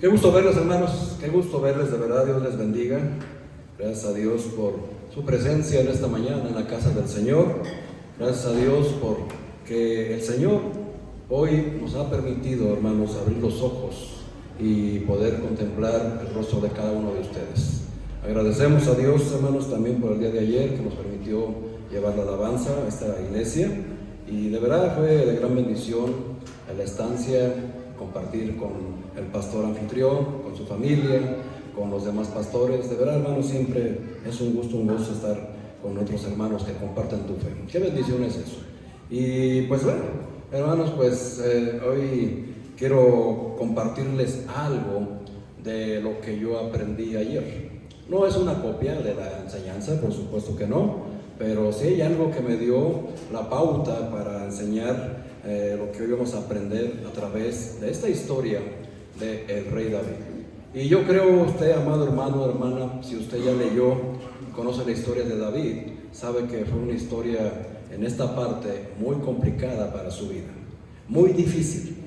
Qué gusto verles, hermanos, qué gusto verles, de verdad. Dios les bendiga. Gracias a Dios por su presencia en esta mañana en la casa del Señor. Gracias a Dios por que el Señor hoy nos ha permitido, hermanos, abrir los ojos y poder contemplar el rostro de cada uno de ustedes. Agradecemos a Dios, hermanos, también por el día de ayer que nos permitió llevar la alabanza a esta iglesia, y de verdad fue de gran bendición a la estancia, compartir con el pastor anfitrión, con su familia, con los demás pastores. De verdad, hermanos, siempre es un gusto, un gozo estar con otros hermanos que comparten tu fe. Qué bendición es eso. Y pues bueno, hermanos, pues hoy quiero compartirles algo de lo que yo aprendí ayer. No es una copia de la enseñanza, por supuesto que no, pero sí hay algo que me dio la pauta para enseñar lo que hoy vamos a aprender a través de esta historia del rey David. Y yo creo, usted, amado hermano, hermana, si usted ya leyó, conoce la historia de David, sabe que fue una historia en esta parte muy complicada para su vida, muy difícil,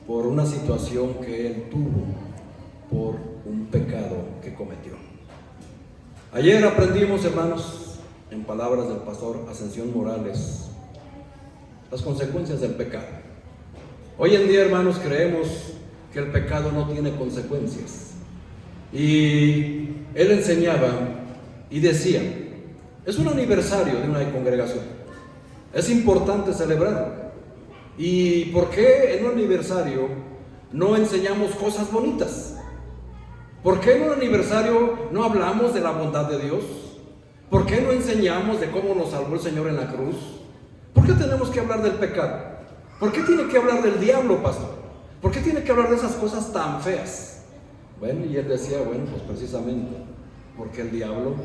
por una situación que él tuvo, por un pecado que cometió. Ayer aprendimos, hermanos, en palabras del pastor Ascensión Morales, las consecuencias del pecado. Hoy en día, hermanos, creemos que el pecado no tiene consecuencias. Y él enseñaba y decía, es un aniversario de una congregación, es importante celebrarlo. ¿Y por qué en un aniversario no enseñamos cosas bonitas? ¿Por qué en un aniversario no hablamos de la bondad de Dios? ¿Por qué no enseñamos de cómo nos salvó el Señor en la cruz? ¿Por qué tenemos que hablar del pecado? ¿Por qué tiene que hablar del diablo, pastor? ¿Por qué tiene que hablar de esas cosas tan feas? Bueno, y él decía, bueno, pues precisamente porque el diablo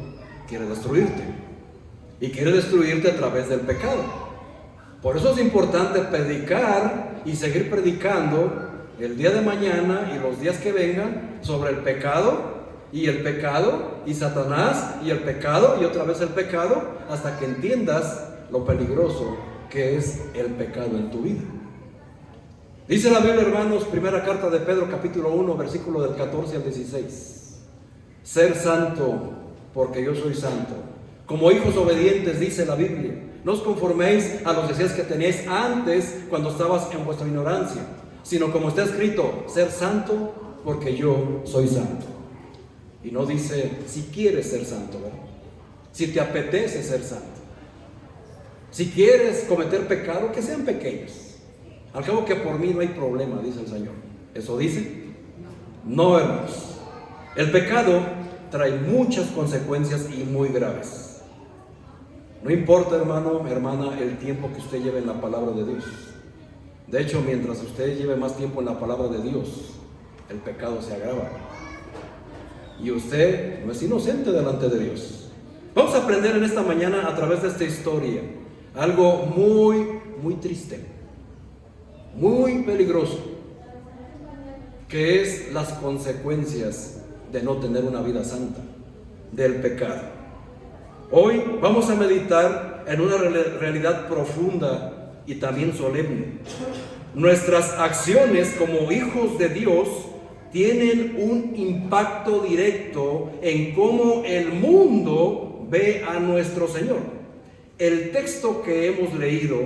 quiere destruirte. Y quiere destruirte a través del pecado. Por eso es importante predicar y seguir predicando el día de mañana y los días que vengan sobre el pecado y Satanás y el pecado y otra vez el pecado, hasta que entiendas lo peligroso que es el pecado en tu vida. Dice la Biblia, hermanos, primera carta de Pedro, capítulo 1, versículo del 14 al 16. Ser santo, porque yo soy santo. Como hijos obedientes, dice la Biblia, no os conforméis a los deseos que teníais antes cuando estabas en vuestra ignorancia, sino como está escrito, ser santo, porque yo soy santo. Y no dice si quieres ser santo, ¿verdad? Si te apetece ser santo. Si quieres cometer pecado, que sean pequeños. Al cabo que por mí no hay problema, dice el Señor. ¿Eso dice? No, hermanos. El pecado trae muchas consecuencias y muy graves. No importa, hermano, hermana, el tiempo que usted lleve en la palabra de Dios. De hecho, mientras usted lleve más tiempo en la palabra de Dios, el pecado se agrava. Y usted no es inocente delante de Dios. Vamos a aprender en esta mañana a través de esta historia algo muy, muy triste, muy peligroso, que es las consecuencias de no tener una vida santa, del pecado. Hoy vamos a meditar en una realidad profunda y también solemne. Nuestras acciones como hijos de Dios tienen un impacto directo en cómo el mundo ve a nuestro Señor. El texto que hemos leído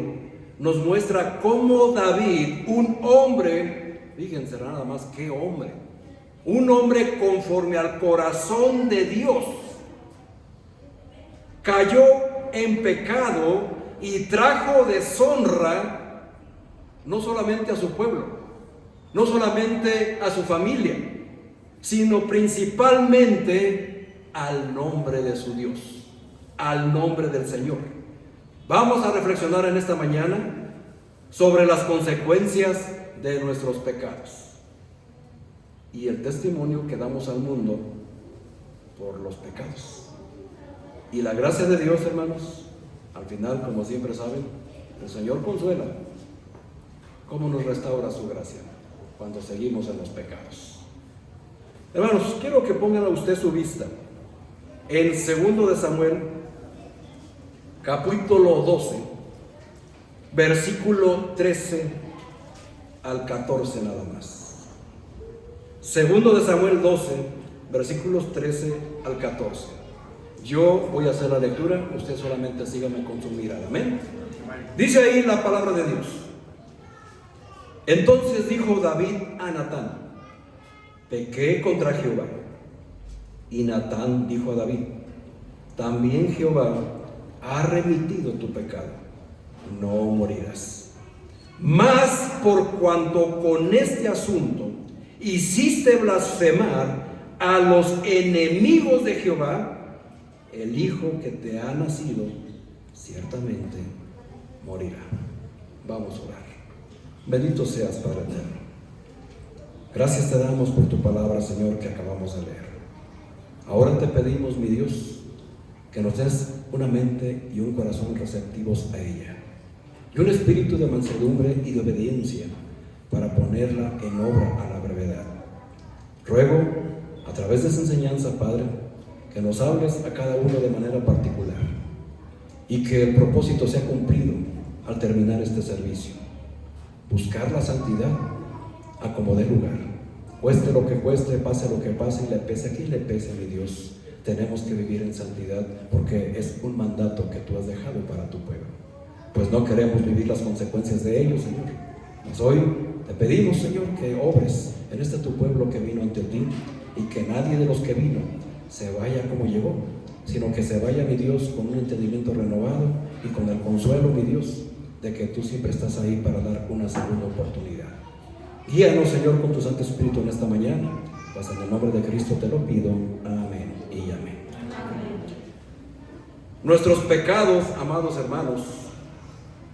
nos muestra cómo David, un hombre, fíjense nada más qué hombre, un hombre conforme al corazón de Dios, cayó en pecado y trajo deshonra no solamente a su pueblo, no solamente a su familia, sino principalmente al nombre de su Dios, al nombre del Señor. Vamos a reflexionar en esta mañana sobre las consecuencias de nuestros pecados y el testimonio que damos al mundo por los pecados. Y la gracia de Dios, hermanos, al final, como siempre saben, el Señor consuela. ¿Cómo nos restaura su gracia cuando seguimos en los pecados? Hermanos, quiero que pongan a usted su vista en 2 de Samuel, capítulo 12, versículo 13 al 14 nada más. Segundo de Samuel 12, versículos 13 al 14. Yo voy a hacer la lectura, usted solamente sígame con su mirada. Amén. Dice ahí la palabra de Dios. Entonces dijo David a Natán: pequé contra Jehová. Y Natán dijo a David: también Jehová ha remitido tu pecado, no morirás. Mas por cuanto con este asunto hiciste blasfemar a los enemigos de Jehová, el hijo que te ha nacido ciertamente morirá. Vamos a orar. Bendito seas, Padre eterno. Gracias te damos por tu palabra, Señor, que acabamos de leer. Ahora te pedimos, mi Dios, que nos des una mente y un corazón receptivos a ella, y un espíritu de mansedumbre y de obediencia para ponerla en obra a la brevedad. Ruego, a través de esa enseñanza, Padre, que nos hables a cada uno de manera particular y que el propósito sea cumplido al terminar este servicio. Buscar la santidad a como dé lugar. Cueste lo que cueste, pase lo que pase y le pese a quien le pese, mi Dios. Tenemos que vivir en santidad porque es un mandato que tú has dejado para tu pueblo. Pues no queremos vivir las consecuencias de ello, Señor. Mas hoy te pedimos, Señor, que obres en este tu pueblo que vino ante ti, y que nadie de los que vino se vaya como llegó, sino que se vaya, mi Dios, con un entendimiento renovado y con el consuelo, mi Dios, de que tú siempre estás ahí para dar una segunda oportunidad. Guíanos, Señor, con tu Santo Espíritu en esta mañana, pues en el nombre de Cristo te lo pido. Amén y amén. Nuestros pecados, amados hermanos,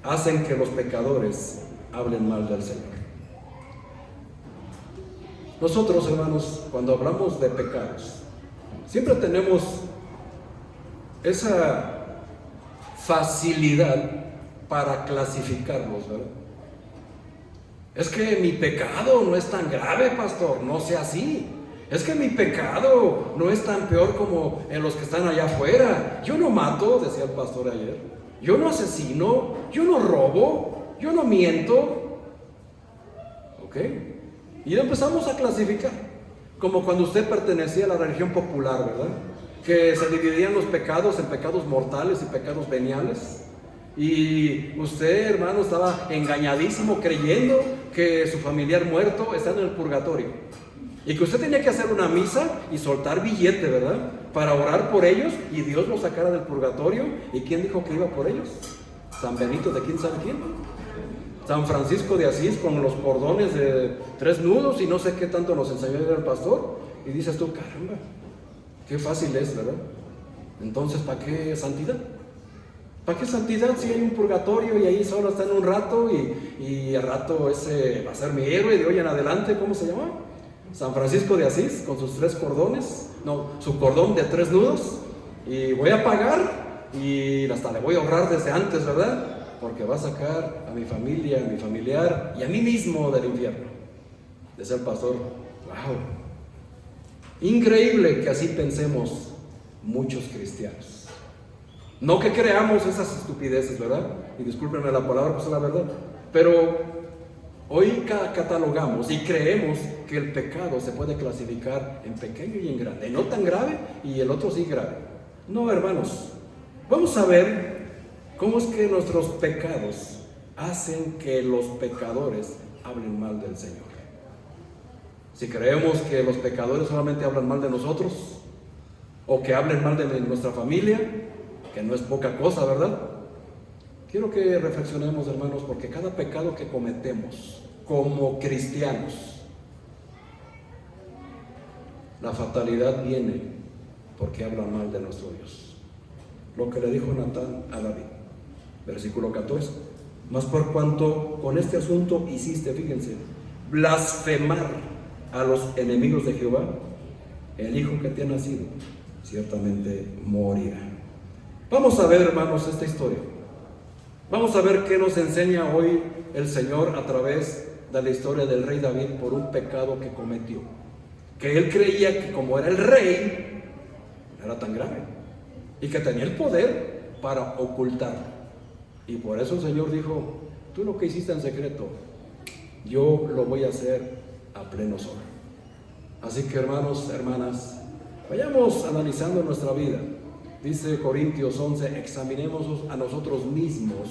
hacen que los pecadores hablen mal del Señor. Nosotros, hermanos, cuando hablamos de pecados, siempre tenemos esa facilidad para clasificarlos, ¿verdad? Es que mi pecado no es tan grave, pastor, no sea así. Es que mi pecado no es tan peor como en los que están allá afuera. Yo no mato, decía el pastor ayer. Yo no asesino, yo no robo, yo no miento. ¿Ok? Y empezamos a clasificar, como cuando usted pertenecía a la religión popular, ¿verdad? Que se dividían los pecados en pecados mortales y pecados veniales. Y usted, hermano, estaba engañadísimo creyendo que su familiar muerto está en el purgatorio. Y que usted tenía que hacer una misa y soltar billete, ¿verdad? Para orar por ellos y Dios los sacara del purgatorio. ¿Y quién dijo que iba por ellos? San Benito de quién sabe quién. San Francisco de Asís con los cordones de 3 nudos y no sé qué tanto nos enseñó el pastor. Y dices tú, caramba, qué fácil es, ¿verdad? Entonces, ¿para qué santidad? ¿Para qué santidad si hay un purgatorio y ahí solo están un rato y al rato ese va a ser mi héroe de hoy en adelante? ¿Cómo se llama? San Francisco de Asís con sus 3 cordones, no, su cordón de 3 nudos, y voy a pagar y hasta le voy a ahorrar desde antes, ¿verdad? Porque va a sacar a mi familia, a mi familiar y a mí mismo del infierno. Decía el pastor, wow, increíble que así pensemos muchos cristianos. No que creamos esas estupideces, ¿verdad? Y discúlpenme la palabra, pues es la verdad. Pero hoy catalogamos y creemos que el pecado se puede clasificar en pequeño y en grande. No tan grave y el otro sí grave. No, hermanos. Vamos a ver cómo es que nuestros pecados hacen que los pecadores hablen mal del Señor. Si creemos que los pecadores solamente hablan mal de nosotros, o que hablen mal de nuestra familia, que no es poca cosa, ¿verdad? Quiero que reflexionemos, hermanos, porque cada pecado que cometemos como cristianos, la fatalidad viene porque hablan mal de nuestro Dios. Lo que le dijo Natán a David, versículo 14. Mas por cuanto con este asunto hiciste, fíjense, blasfemar a los enemigos de Jehová, el hijo que te ha nacido ciertamente morirá. Vamos a ver, hermanos, esta historia. Vamos a ver qué nos enseña hoy el Señor a través de la historia del rey David por un pecado que cometió. Que él creía que como era el rey, no era tan grave. Y que tenía el poder para ocultarlo. Y por eso el Señor dijo, tú lo que hiciste en secreto, yo lo voy a hacer a pleno sol. Así que hermanos, hermanas, vayamos analizando nuestra vida. Dice Corintios 11, examinemos a nosotros mismos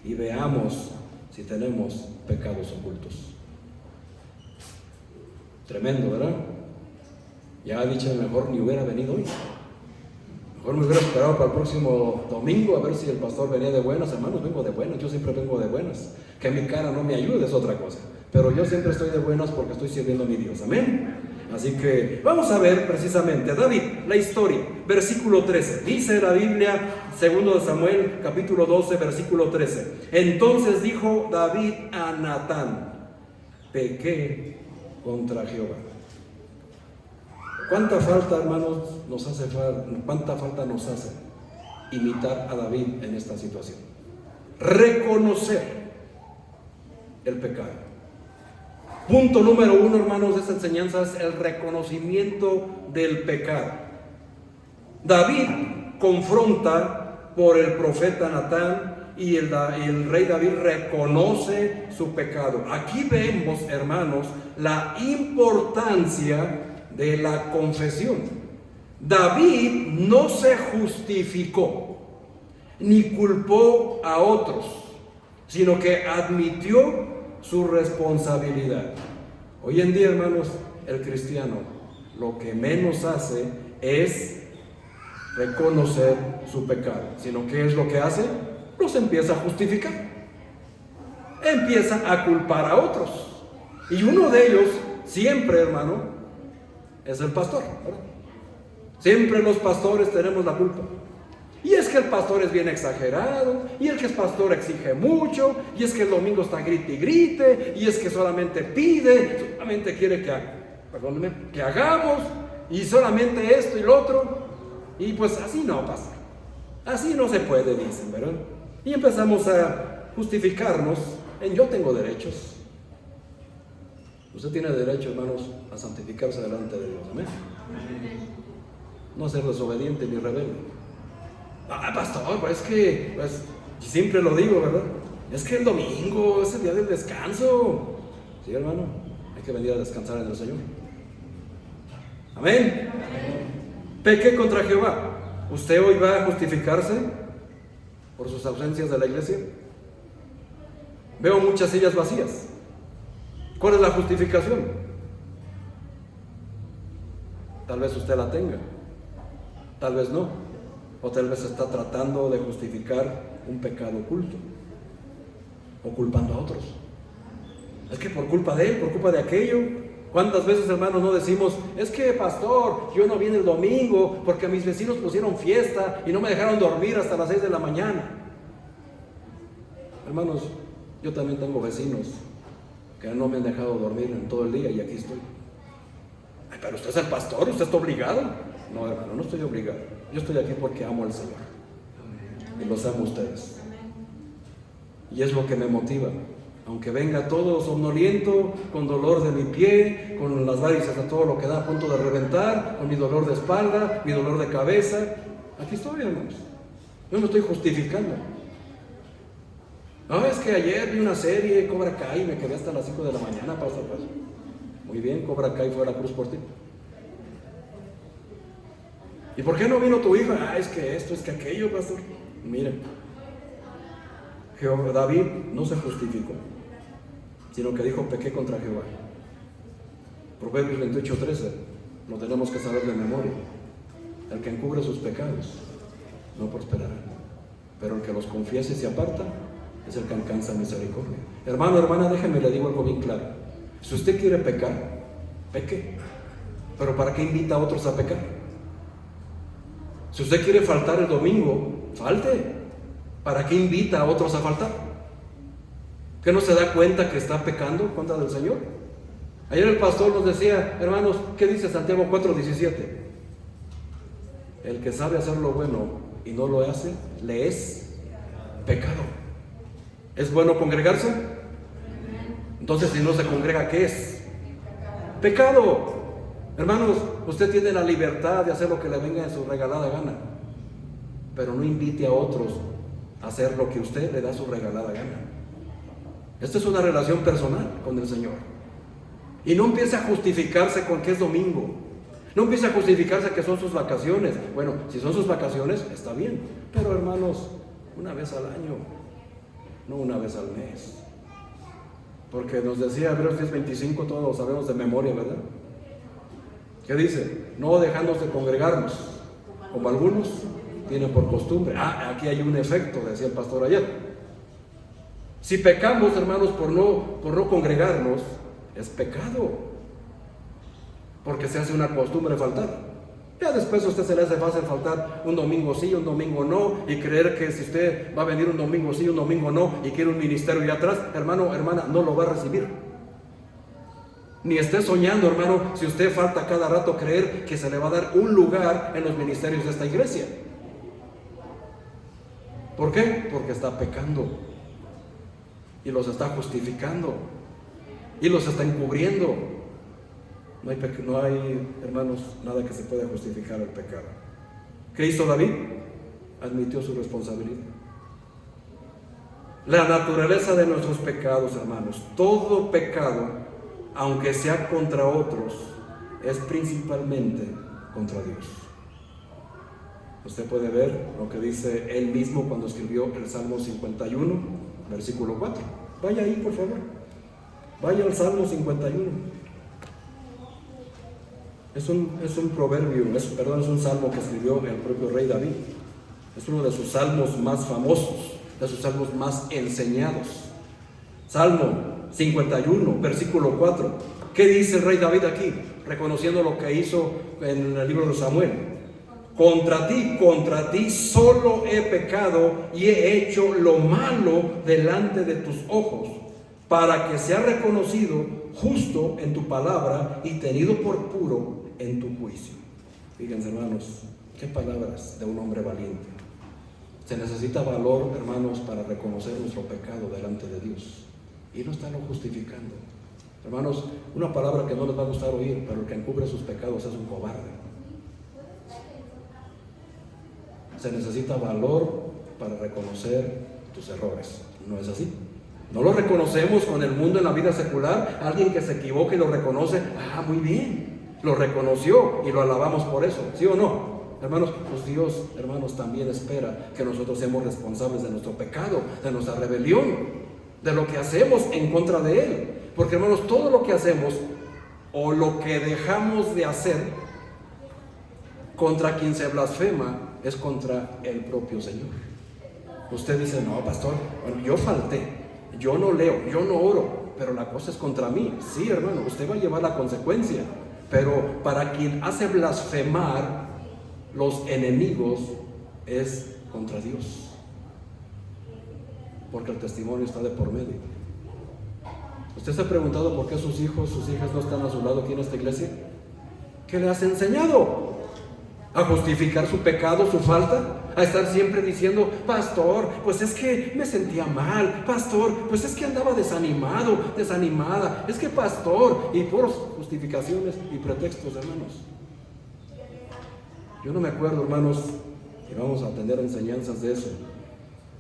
y veamos si tenemos pecados ocultos. Tremendo, ¿verdad? Ya ha dicho, mejor ni hubiera venido hoy. Mejor me hubiera esperado para el próximo domingo a ver si el pastor venía de buenas. Hermanos, vengo de buenas, yo siempre vengo de buenas. Que mi cara no me ayude es otra cosa, pero yo siempre estoy de buenas porque estoy sirviendo a mi Dios, amén. Así que vamos a ver precisamente David, la historia, versículo 13. Dice la Biblia, 2 Samuel, capítulo 12, versículo 13. Entonces dijo David a Natán: pequé contra Jehová. ¿Cuánta falta, hermanos, cuánta falta nos hace imitar a David en esta situación? Reconocer el pecado. Punto número 1, hermanos, de esta enseñanza es el reconocimiento del pecado. David confronta por el profeta Natán y el rey David reconoce su pecado. Aquí vemos, hermanos, la importancia de la confesión. David no se justificó ni culpó a otros, sino que admitió su responsabilidad. Hoy en día, hermanos, el cristiano lo que menos hace es reconocer su pecado, sino que es lo que hace, los empieza a justificar, empieza a culpar a otros, y uno de ellos siempre, hermano, es el pastor, ¿verdad? Siempre los pastores tenemos la culpa. Y es que el pastor es bien exagerado, y el que es pastor exige mucho, y es que el domingo está grite y grite, y es que solamente pide, solamente quiere que hagamos, y solamente esto y lo otro, y pues así no pasa, así no se puede, dicen, ¿verdad? Y empezamos a justificarnos en yo tengo derechos. Usted tiene derecho, hermanos, a santificarse delante de Dios, amén. No ser desobediente ni rebelde. Pastor, pues es que, siempre lo digo, ¿verdad? Es que el domingo es el día del descanso. Sí, hermano, hay que venir a descansar en el Señor. Amén. Pequé contra Jehová. ¿Usted hoy va a justificarse por sus ausencias de la iglesia? Veo muchas sillas vacías. ¿Cuál es la justificación? Tal vez usted la tenga, tal vez no, o tal vez está tratando de justificar un pecado oculto, o culpando a otros. Es que por culpa de él, por culpa de aquello. ¿Cuántas veces, hermanos, no decimos, es que pastor, yo no vine el domingo porque mis vecinos pusieron fiesta y no me dejaron dormir hasta las 6 de la mañana? Hermanos, yo también tengo vecinos que no me han dejado dormir en todo el día y aquí estoy. Ay, pero usted es el pastor, usted está obligado. No, hermano, no estoy obligado. Yo estoy aquí porque amo al Señor y los amo a ustedes, y es lo que me motiva. Aunque venga todo somnoliento, con dolor de mi pie, con las varices a todo lo que da a punto de reventar, con mi dolor de espalda, mi dolor de cabeza, aquí estoy, hermanos. Yo no estoy justificando. No, es que ayer vi una serie, Cobra Kai, y me quedé hasta las 5 de la mañana, pastor. Muy bien, Cobra Kai fue a la cruz por ti. ¿Y por qué no vino tu hijo? Es que esto, es que aquello, pastor. Miren, David no se justificó, sino que dijo, pequé contra Jehová. Proverbios 28:13, lo tenemos que saber de memoria. El que encubre sus pecados no prosperará, pero el que los confiese y se aparta es el que alcanza misericordia. Hermano, hermana, déjeme le digo algo bien claro. Si usted quiere pecar, peque, pero ¿para qué invita a otros a pecar? Si usted quiere faltar el domingo, falte. ¿Para qué invita a otros a faltar? ¿Que no se da cuenta que está pecando contra del Señor? Ayer el pastor nos decía, hermanos, ¿qué dice Santiago 4:17? El que sabe hacer lo bueno y no lo hace, le es pecado. ¿Es bueno congregarse? Entonces, si no se congrega, ¿qué es? Pecado. Hermanos, usted tiene la libertad de hacer lo que le venga en su regalada gana, pero no invite a otros a hacer lo que usted le da su regalada gana. Esta es una relación personal con el Señor. Y no empiece a justificarse con que es domingo. No empiece a justificarse que son sus vacaciones. Bueno, si son sus vacaciones, está bien. Pero hermanos, una vez al año, no una vez al mes. Porque nos decía Hebreos 10:25, todos lo sabemos de memoria, ¿verdad? ¿Qué dice? No dejándonos de congregarnos, como algunos tienen por costumbre. Aquí hay un efecto, decía el pastor ayer. Si pecamos, hermanos, por no congregarnos, es pecado, porque se hace una costumbre faltar. Ya después a usted se le hace fácil faltar un domingo sí, un domingo no, y creer que si usted va a venir un domingo sí, un domingo no, y quiere un ministerio allá atrás, hermano, hermana, no lo va a recibir. Ni esté soñando, hermano, si usted falta cada rato creer que se le va a dar un lugar en los ministerios de esta iglesia. ¿Por qué? Porque está pecando y los está justificando y los está encubriendo. No hay, hermanos, nada que se pueda justificar el pecado. ¿Qué hizo David? Admitió su responsabilidad. La naturaleza de nuestros pecados, hermanos, todo pecado, aunque sea contra otros, es principalmente contra Dios. Usted puede ver lo que dice él mismo cuando escribió el Salmo 51, versículo 4. Vaya ahí, por favor. Vaya al Salmo 51. Es un proverbio, es un salmo que escribió el propio rey David. Es uno de sus salmos más famosos, de sus salmos más enseñados. Salmo 51, versículo 4. ¿Qué dice el rey David aquí? Reconociendo lo que hizo en el libro de Samuel. Contra ti solo he pecado y he hecho lo malo delante de tus ojos, para que sea reconocido justo en tu palabra y tenido por puro en tu juicio. Fíjense, hermanos, qué palabras de un hombre valiente. Se necesita valor, hermanos, para reconocer nuestro pecado delante de Dios y no estarlo justificando. Hermanos, una palabra que no les va a gustar oír, pero el que encubre sus pecados es un cobarde. Se necesita valor para reconocer tus errores. ¿No es así? No lo reconocemos con el mundo en la vida secular. Alguien que se equivoca y lo reconoce, muy bien, lo reconoció y lo alabamos por eso, ¿sí o no? Hermanos, pues Dios, hermanos, también espera que nosotros seamos responsables de nuestro pecado, de nuestra rebelión, de lo que hacemos en contra de Él. Porque, hermanos, todo lo que hacemos o lo que dejamos de hacer contra quien se blasfema es contra el propio Señor. Usted dice, no, pastor, bueno, yo falté, yo no leo, yo no oro, pero la cosa es contra mí. Sí, hermano, usted va a llevar la consecuencia, pero para quien hace blasfemar los enemigos es contra Dios, porque el testimonio está de por medio. ¿Usted se ha preguntado por qué sus hijos, sus hijas no están a su lado aquí en esta iglesia? ¿Qué le has enseñado? ¿A justificar su pecado, su falta? ¿A estar siempre diciendo, pastor, pues es que me sentía mal, pastor, pues es que andaba desanimado, desanimada, es que pastor, y por justificaciones y pretextos, hermanos? Yo no me acuerdo, hermanos, y vamos a tener enseñanzas de eso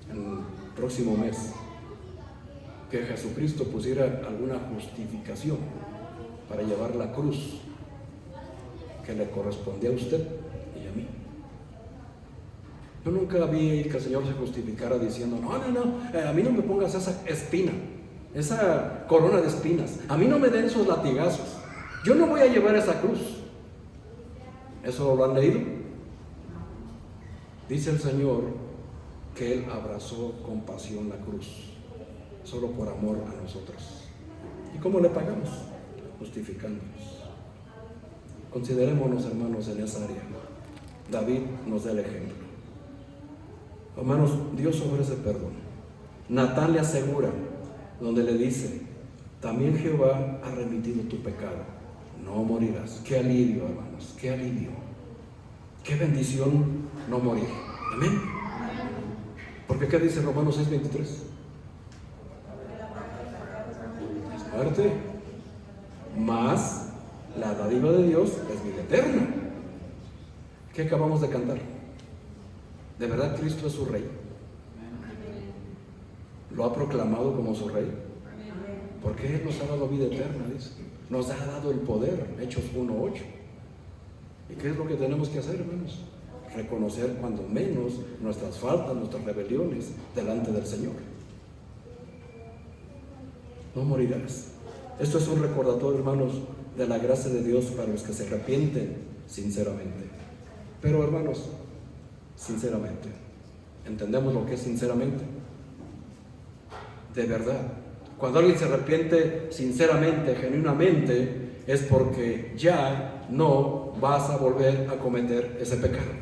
el próximo mes, que Jesucristo pusiera alguna justificación para llevar la cruz que le correspondía a usted y a mí. Yo nunca vi que el Señor se justificara diciendo, no, a mí no me pongas esa espina, esa corona de espinas, a mí no me den esos latigazos, yo no voy a llevar esa cruz. ¿Eso lo han leído? Dice el Señor que Él abrazó con pasión la cruz, solo por amor a nosotros. ¿Y cómo le pagamos? Justificándonos. Considerémonos, hermanos, en esa área. David nos da el ejemplo. Hermanos, Dios ofrece perdón. Natán le asegura, donde le dice, también Jehová ha remitido tu pecado, no morirás. Qué alivio, hermanos, qué alivio, qué bendición no morir. Amén. Porque ¿qué dice Romanos 6:23? Es muerte, mas la dádiva de Dios es vida eterna. ¿Qué acabamos de cantar? ¿De verdad Cristo es su Rey? ¿Lo ha proclamado como su Rey? Porque Él nos ha dado vida eterna, dice. Nos ha dado el poder, Hechos 1:8. ¿Y qué es lo que tenemos que hacer, hermanos? Reconocer cuando menos nuestras faltas, nuestras rebeliones delante del Señor. No morirás. Esto es un recordatorio, hermanos, de la gracia de Dios para los que se arrepienten sinceramente. Pero, hermanos, sinceramente, ¿entendemos lo que es sinceramente? De verdad. Cuando alguien se arrepiente sinceramente, genuinamente, es porque ya no vas a volver a cometer ese pecado.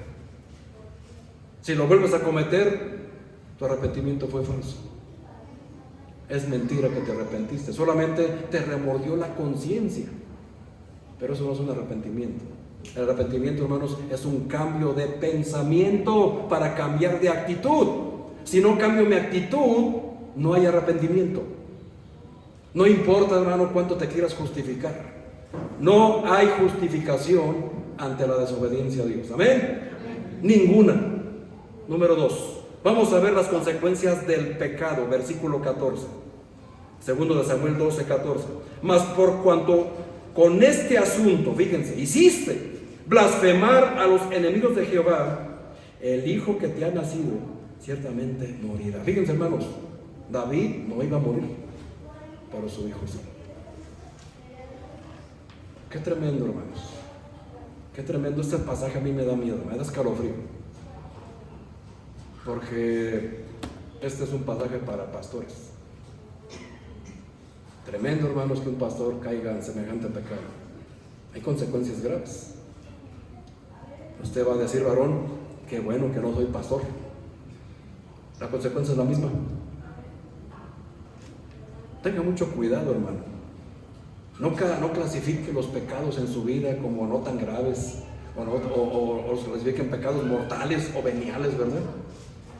Si lo vuelves a cometer, tu arrepentimiento fue falso. Es mentira que te arrepentiste, solamente te remordió la conciencia. Pero eso no es un arrepentimiento. El arrepentimiento, hermanos, es un cambio de pensamiento para cambiar de actitud. Si no cambio mi actitud, no hay arrepentimiento. No importa, hermano, cuánto te quieras justificar. No hay justificación ante la desobediencia a Dios. ¿Amén? Ninguna. Número 2. Vamos a ver las consecuencias del pecado. Versículo 14. Segundo de Samuel 12:14. Mas por cuanto con este asunto, fíjense, hiciste blasfemar a los enemigos de Jehová, el hijo que te ha nacido ciertamente morirá. Fíjense, hermanos, David no iba a morir, pero su hijo sí. Qué tremendo, hermanos. Qué tremendo. Este pasaje a mí me da miedo, me da escalofrío. Porque este es un pasaje para pastores. Tremendo, hermanos, que un pastor caiga en semejante pecado. Hay consecuencias graves. Usted va a decir, varón, qué bueno que no soy pastor. La consecuencia es la misma. Tenga mucho cuidado, hermano. No clasifique los pecados en su vida como no tan graves, o clasifiquen pecados mortales o veniales, ¿verdad?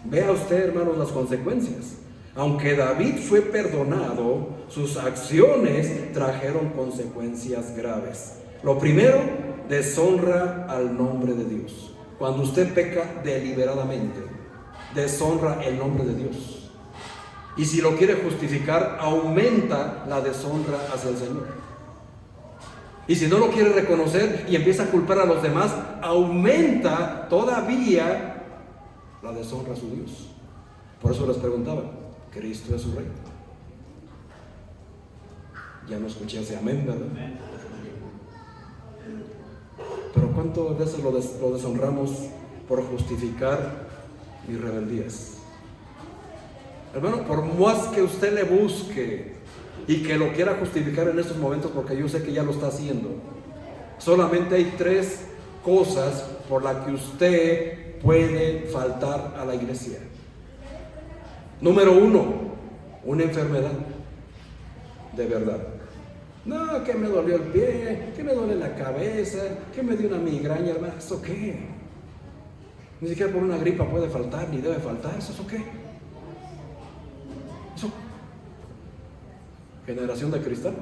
Vea usted, hermanos, las consecuencias. Aunque David fue perdonado, sus acciones trajeron consecuencias graves. Lo primero, deshonra al nombre de Dios. Cuando usted peca deliberadamente, deshonra el nombre de Dios. Y si lo quiere justificar, aumenta la deshonra hacia el Señor. Y si no lo quiere reconocer y empieza a culpar a los demás, aumenta todavía la deshonra a su Dios. Por eso les preguntaba, ¿Cristo es su Rey? Ya no escuché ese amén, ¿verdad? Pero ¿cuántas veces lo deshonramos por justificar mis rebeldías? Hermano, por más que usted le busque y que lo quiera justificar en estos momentos, porque yo sé que ya lo está haciendo, solamente hay 3 cosas por las que usted puede faltar a la iglesia. Número 1, una enfermedad de verdad. No, que me dolió el pie, que me duele la cabeza, que me dio una migraña, hermano. ¿Eso qué? Ni siquiera por una gripa puede faltar, ni debe faltar. ¿Eso qué? Eso. Generación de cristal.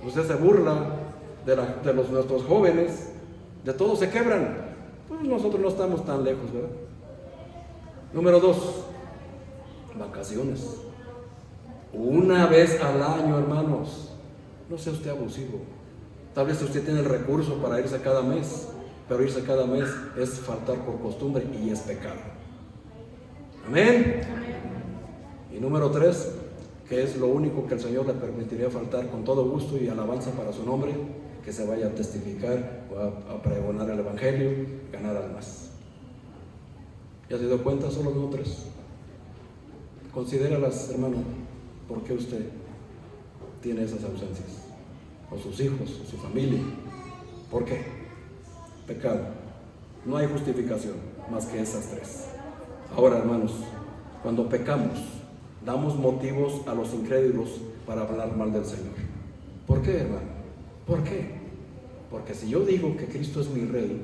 Usted se burla de nuestros jóvenes, de todos se quebran. Pues nosotros no estamos tan lejos, ¿verdad? Número 2, vacaciones. Una vez al año, hermanos. No sea usted abusivo. Tal vez usted tiene el recurso para irse cada mes, pero irse cada mes es faltar por costumbre y es pecado. Amén. Y número 3, que es lo único que el Señor le permitiría faltar con todo gusto y alabanza para su nombre, que se vaya a testificar o a pregonar el Evangelio, ganar almas. ¿Ya se dio cuenta? Solo no 3. Considéralas, hermano, ¿por qué usted tiene esas ausencias? O sus hijos, o su familia. ¿Por qué? Pecado. No hay justificación más que esas 3. Ahora, hermanos, cuando pecamos, damos motivos a los incrédulos para hablar mal del Señor. ¿Por qué, hermano? ¿Por qué? Porque si yo digo que Cristo es mi Rey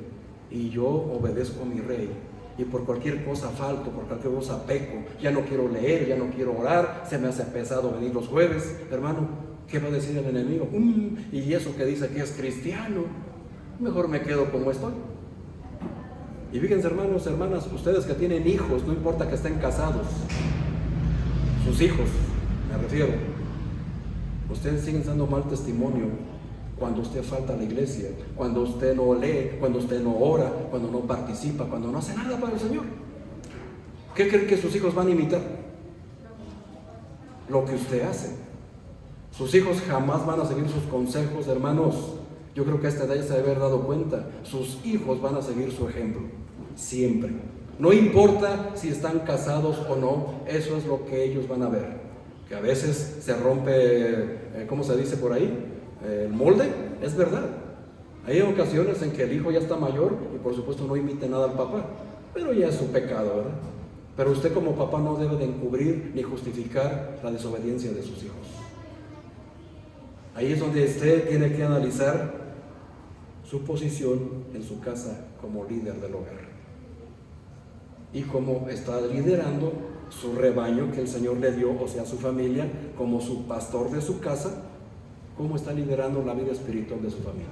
y yo obedezco a mi Rey, y por cualquier cosa falto, por cualquier cosa peco, ya no quiero leer, ya no quiero orar, se me hace pesado venir los jueves, hermano, ¿qué va a decir el enemigo? Y eso que dice que es cristiano, mejor me quedo como estoy. Y fíjense, hermanos, hermanas, ustedes que tienen hijos, no importa que estén casados, sus hijos, me refiero, Ustedes siguen dando mal testimonio cuando usted falta a la iglesia, cuando usted no lee, cuando usted no ora, cuando no participa, cuando no hace nada para el Señor. ¿Qué creen que sus hijos van a imitar? Lo que usted hace. Sus hijos jamás van a seguir sus consejos, hermanos. Yo creo que a esta edad ya se debe haber dado cuenta. Sus hijos van a seguir su ejemplo, siempre. No importa si están casados o no, eso es lo que ellos van a ver. Que a veces se rompe, ¿cómo se dice por ahí? El molde, es verdad. Hay ocasiones en que el hijo ya está mayor y por supuesto no imite nada al papá, pero ya es su pecado, ¿verdad? Pero usted como papá no debe de encubrir ni justificar la desobediencia de sus hijos. Ahí es donde usted tiene que analizar su posición en su casa como líder del hogar y cómo está liderando su rebaño que el Señor le dio, o sea, su familia, como su pastor de su casa, cómo está liderando la vida espiritual de su familia.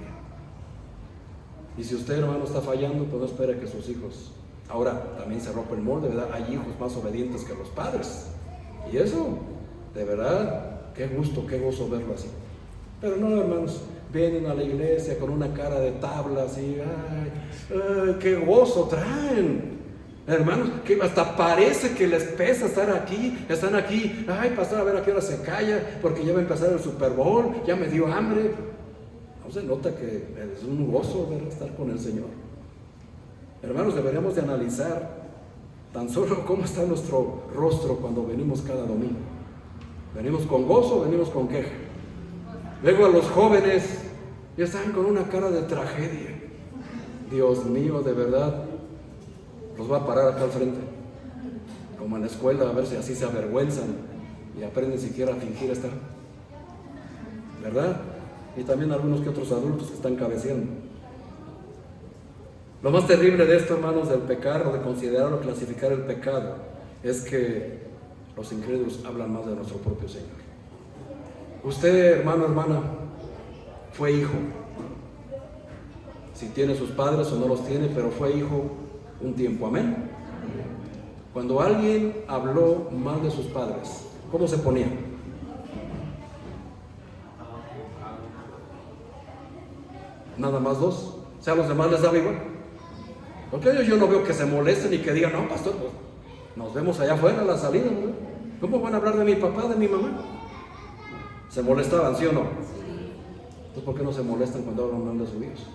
Y si usted, hermano, está fallando, pues no espere que sus hijos. Ahora, también se rompe el molde, ¿verdad? Hay hijos más obedientes que los padres. Y eso, de verdad, qué gusto, qué gozo verlo así. Pero no, hermanos, vienen a la iglesia con una cara de tablas y ¡ay, qué gozo traen! Hermanos, que hasta parece que les pesa estar aquí, están aquí, ay, pastor, a ver a qué hora se calla, porque ya va a empezar el Super Bowl, ya me dio hambre. No se nota que es un gozo ver estar con el Señor. Hermanos, deberíamos de analizar tan solo cómo está nuestro rostro cuando venimos cada domingo. ¿Venimos con gozo o venimos con queja? Luego a los jóvenes ya están con una cara de tragedia. Dios mío, de verdad, los va a parar acá al frente, como en la escuela, a ver si así se avergüenzan y aprenden siquiera a fingir estar, ¿verdad? Y también algunos que otros adultos que están cabeceando. Lo más terrible de esto, hermanos, del pecar o de considerar o clasificar el pecado, es que los incrédulos hablan más de nuestro propio Señor. Usted, hermano, hermana, fue hijo. Si tiene sus padres o no los tiene, pero fue hijo un tiempo, amén. Cuando alguien habló mal de sus padres, ¿cómo se ponía? Nada más dos. O sea, a los demás les daba igual. Porque ellos yo no veo que se molesten y que digan, no, pastor, pues, nos vemos allá afuera a la salida, ¿no? ¿Cómo van a hablar de mi papá, de mi mamá? ¿Se molestaban, sí o no? Entonces, ¿por qué no se molestan cuando hablan mal de su Dios?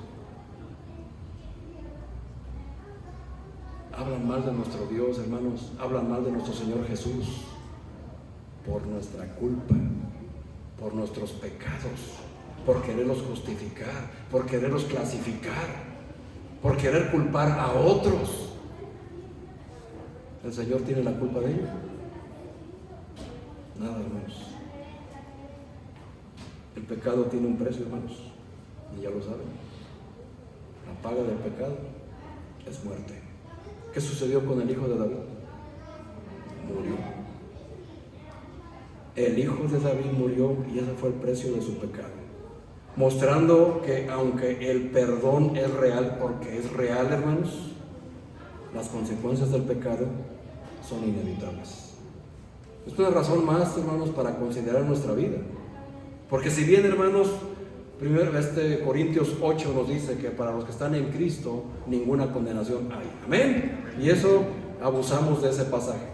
Hablan mal de nuestro Dios, hermanos, hablan mal de nuestro Señor Jesús por nuestra culpa, por nuestros pecados, por quererlos justificar, por quererlos clasificar, por querer culpar a otros. ¿El Señor tiene la culpa de ello? Nada, hermanos. El pecado tiene un precio, hermanos, y ya lo saben. La paga del pecado es muerte. ¿Qué sucedió con el hijo de David? Murió. El hijo de David murió y ese fue el precio de su pecado. Mostrando que aunque el perdón es real, porque es real, hermanos, las consecuencias del pecado son inevitables. Es una razón más, hermanos, para considerar nuestra vida. Porque si bien, hermanos, primero Corintios 8 nos dice que para los que están en Cristo ninguna condenación hay. Amén. Y eso abusamos de ese pasaje.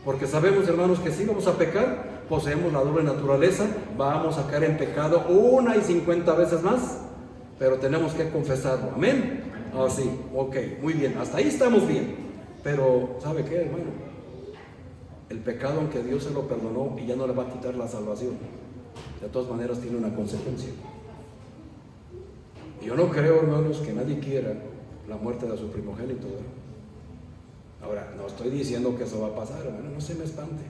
Porque sabemos, hermanos, que si vamos a pecar, poseemos la doble naturaleza, vamos a caer en pecado 1 y 50 veces más, pero tenemos que confesarlo. Amén. Así, ok, muy bien, hasta ahí estamos bien. Pero, ¿sabe qué, hermano? El pecado, aunque Dios se lo perdonó y ya no le va a quitar la salvación, de todas maneras tiene una consecuencia. Y yo no creo, hermanos, que nadie quiera la muerte de su primogénito, ¿verdad? Ahora, no estoy diciendo que eso va a pasar, hermano, no se me espante,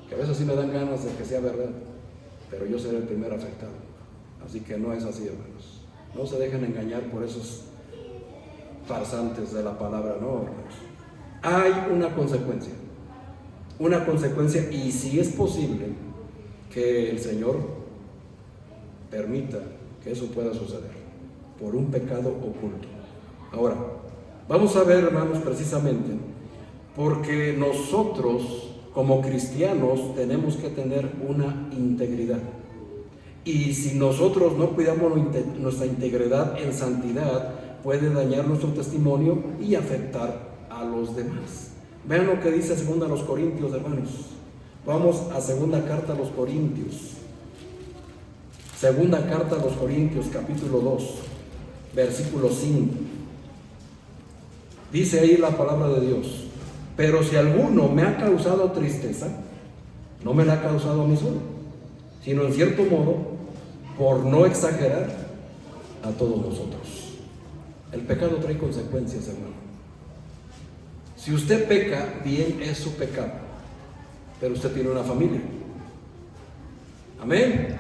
que a veces sí me dan ganas de que sea verdad, pero yo seré el primer afectado. Así que no es así, hermanos. No se dejen engañar por esos farsantes de la palabra, no, hermanos. Hay una consecuencia, y si es posible que el Señor permita que eso pueda suceder por un pecado oculto. Ahora, vamos a ver, hermanos, precisamente porque nosotros como cristianos tenemos que tener una integridad. Y si nosotros no cuidamos nuestra integridad en santidad, puede dañar nuestro testimonio y afectar a los demás. Vean lo que dice 2 Corintios, hermanos. Vamos a segunda carta a los Corintios. Segunda carta a los Corintios, capítulo 2, versículo 5. Dice ahí la palabra de Dios: pero si alguno me ha causado tristeza, no me la ha causado a mí solo, sino en cierto modo, por no exagerar, a todos nosotros. El pecado trae consecuencias, hermano. Si usted peca, bien, es su pecado, pero usted tiene una familia. Amén.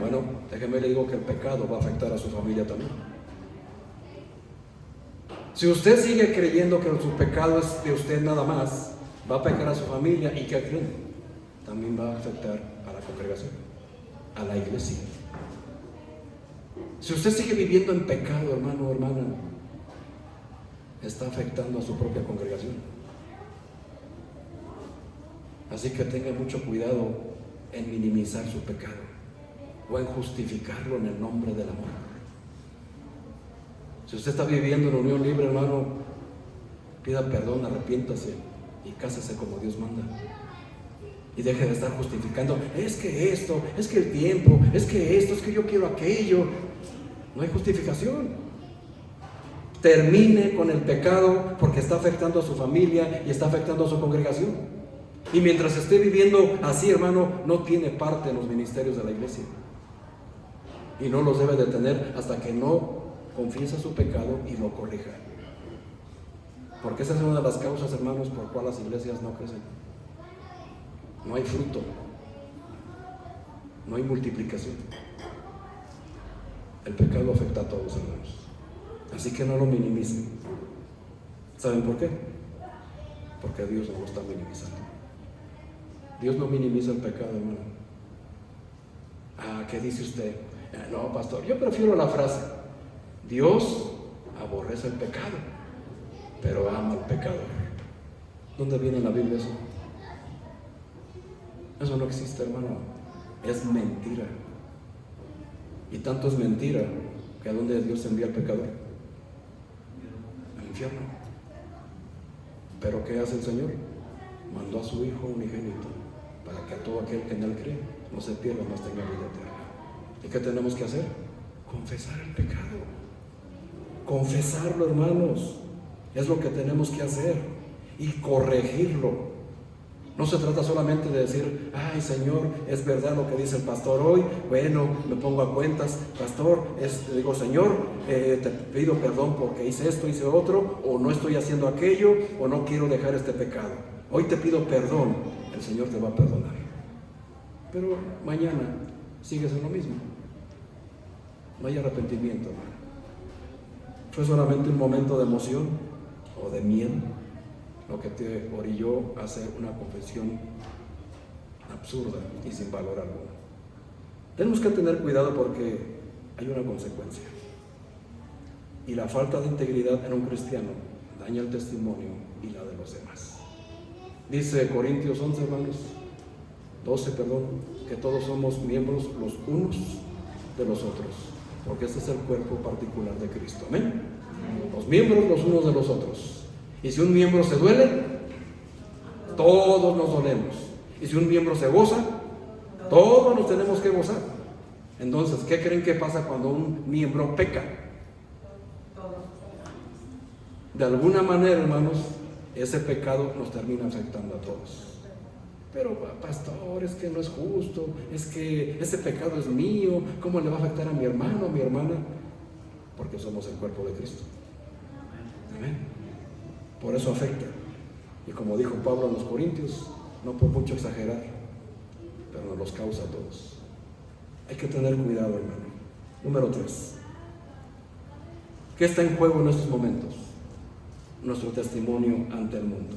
Bueno, déjeme le digo que el pecado va a afectar a su familia también. Si usted sigue creyendo que su pecado es de usted nada más, va a pecar a su familia. ¿Y qué creen? También va a afectar a la congregación, a la iglesia. Si usted sigue viviendo en pecado, hermano o hermana, está afectando a su propia congregación. Así que tenga mucho cuidado en minimizar su pecado o en justificarlo en el nombre del amor. Si usted está viviendo en unión libre, hermano, pida perdón, arrepiéntase y cásese como Dios manda. Y deje de estar justificando: es que esto, es que el tiempo, es que esto, es que yo quiero aquello. No hay justificación. Termine con el pecado, porque está afectando a su familia y está afectando a su congregación. Y mientras esté viviendo así, hermano, no tiene parte en los ministerios de la iglesia. Y no los debe de tener hasta que no confiesa su pecado y lo corrija. Porque esa es una de las causas, hermanos, por cual las iglesias no crecen. No hay fruto, no hay multiplicación. El pecado afecta a todos, hermanos. Así que no lo minimicen. ¿Saben por qué? Porque Dios no lo está minimizando. Dios no minimiza el pecado, hermano. ¿Qué dice usted? No, pastor, yo prefiero la frase: Dios aborrece el pecado, pero ama al pecador. ¿Dónde viene en la Biblia eso? Eso no existe, hermano. Es mentira. Y tanto es mentira que ¿a dónde Dios envía al pecador? Al infierno. ¿Pero qué hace el Señor? Mandó a su Hijo unigénito para que a todo aquel que en Él cree no se pierda, mas tenga vida eterna. ¿Y qué tenemos que hacer? Confesar el pecado. Confesarlo, hermanos. Es lo que tenemos que hacer. Y corregirlo. No se trata solamente de decir: ay, Señor, es verdad lo que dice el pastor hoy. Bueno, me pongo a cuentas, pastor, digo: Señor, te pido perdón porque hice esto, hice otro, o no estoy haciendo aquello, o no quiero dejar este pecado. Hoy te pido perdón. El Señor te va a perdonar. Pero mañana sigues en lo mismo. No hay arrepentimiento, hermano. Fue solamente un momento de emoción o de miedo lo que te orilló a hacer una confesión absurda y sin valor alguno. Tenemos que tener cuidado porque hay una consecuencia. Y la falta de integridad en un cristiano daña el testimonio y la de los demás. Dice Corintios 11, hermanos, 12, que todos somos miembros los unos de los otros, porque este es el cuerpo particular de Cristo. Amén. Los miembros los unos de los otros. Y si un miembro se duele, todos nos dolemos. Y si un miembro se goza, todos nos tenemos que gozar. Entonces, ¿qué creen que pasa cuando un miembro peca? De alguna manera, hermanos, ese pecado nos termina afectando a todos. Pero, pastor, es que no es justo, es que ese pecado es mío, ¿cómo le va a afectar a mi hermano, a mi hermana? Porque somos el cuerpo de Cristo. Amén. Por eso afecta. Y como dijo Pablo en los Corintios, no por mucho exagerar, pero nos los causa a todos. Hay que tener cuidado, hermano. Número 3. ¿Qué está en juego en estos momentos? Nuestro testimonio ante el mundo.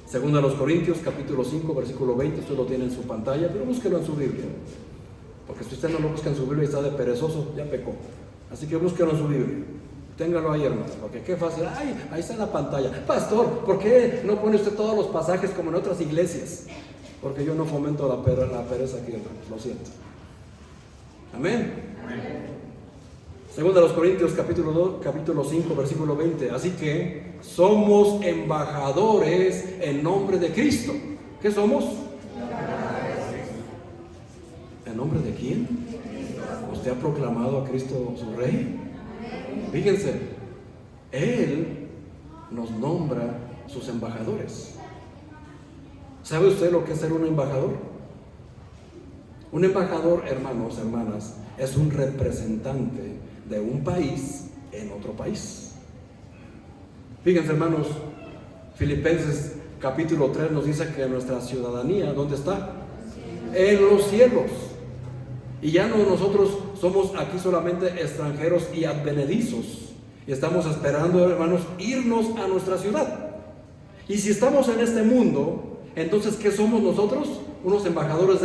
Según a los Corintios, capítulo 5, versículo 20, usted lo tiene en su pantalla, pero búsquelo en su Biblia. Porque si usted no lo busca en su Biblia y está de perezoso, ya pecó. Así que búsquelo en su Biblia. Téngalo ahí, hermanos, porque qué fácil. Ay, ahí está en la pantalla. Pastor, ¿por qué no pone usted todos los pasajes como en otras iglesias? Porque yo no fomento la pereza aquí, hermanos, lo siento. Amén. Segunda de los Corintios capítulo 5, versículo 20. Así que somos embajadores en nombre de Cristo. ¿Qué somos? ¿En nombre de quién? ¿Usted ha proclamado a Cristo su Rey? Fíjense, Él nos nombra sus embajadores. ¿Sabe usted lo que es ser un embajador? Un embajador, hermanos, hermanas, es un representante de un país en otro país. Fíjense, hermanos, Filipenses capítulo 3 nos dice que nuestra ciudadanía, ¿dónde está? En los cielos. Y ya no nosotros somos aquí solamente extranjeros y advenedizos. Y estamos esperando, hermanos, irnos a nuestra ciudad. Y si estamos en este mundo, entonces ¿qué somos nosotros? Unos embajadores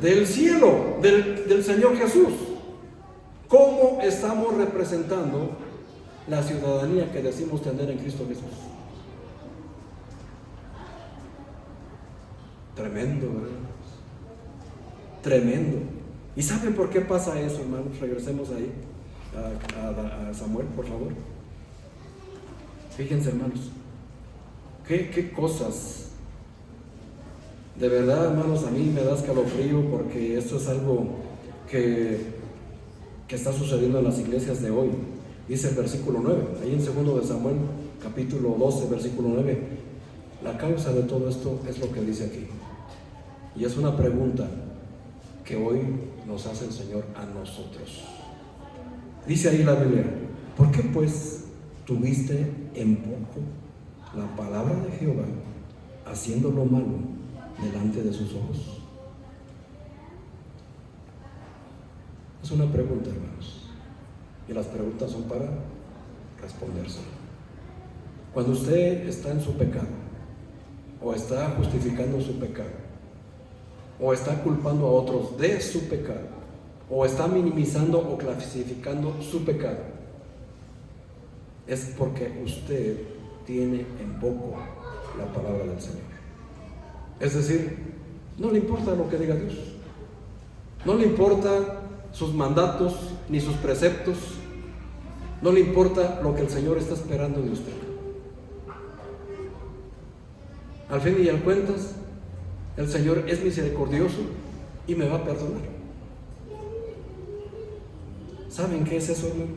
del cielo, del Señor Jesús. ¿Cómo estamos representando la ciudadanía que decimos tener en Cristo Jesús? Tremendo, ¿verdad? Tremendo. ¿Y saben por qué pasa eso, hermanos? Regresemos ahí a Samuel, por favor. Fíjense, hermanos, qué cosas. De verdad, hermanos, a mí me da escalofrío porque esto es algo que está sucediendo en las iglesias de hoy. Dice el versículo 9, ahí en 2 de Samuel, capítulo 12, versículo 9. La causa de todo esto es lo que dice aquí. Y es una pregunta que hoy nos hace el Señor a nosotros. Dice ahí la Biblia: ¿por qué pues tuviste en poco la palabra de Jehová, haciendo lo malo delante de sus ojos? Es una pregunta, hermanos, y las preguntas son para responderse. Cuando usted está en su pecado, o está justificando su pecado, o está culpando a otros de su pecado, o está minimizando o clasificando su pecado, es porque usted tiene en poco la palabra del Señor. Es decir, no le importa lo que diga Dios, no le importa sus mandatos ni sus preceptos, no le importa lo que el Señor está esperando de usted. Al fin y al cuentas, el Señor es misericordioso y me va a perdonar. ¿Saben qué es eso, hermano?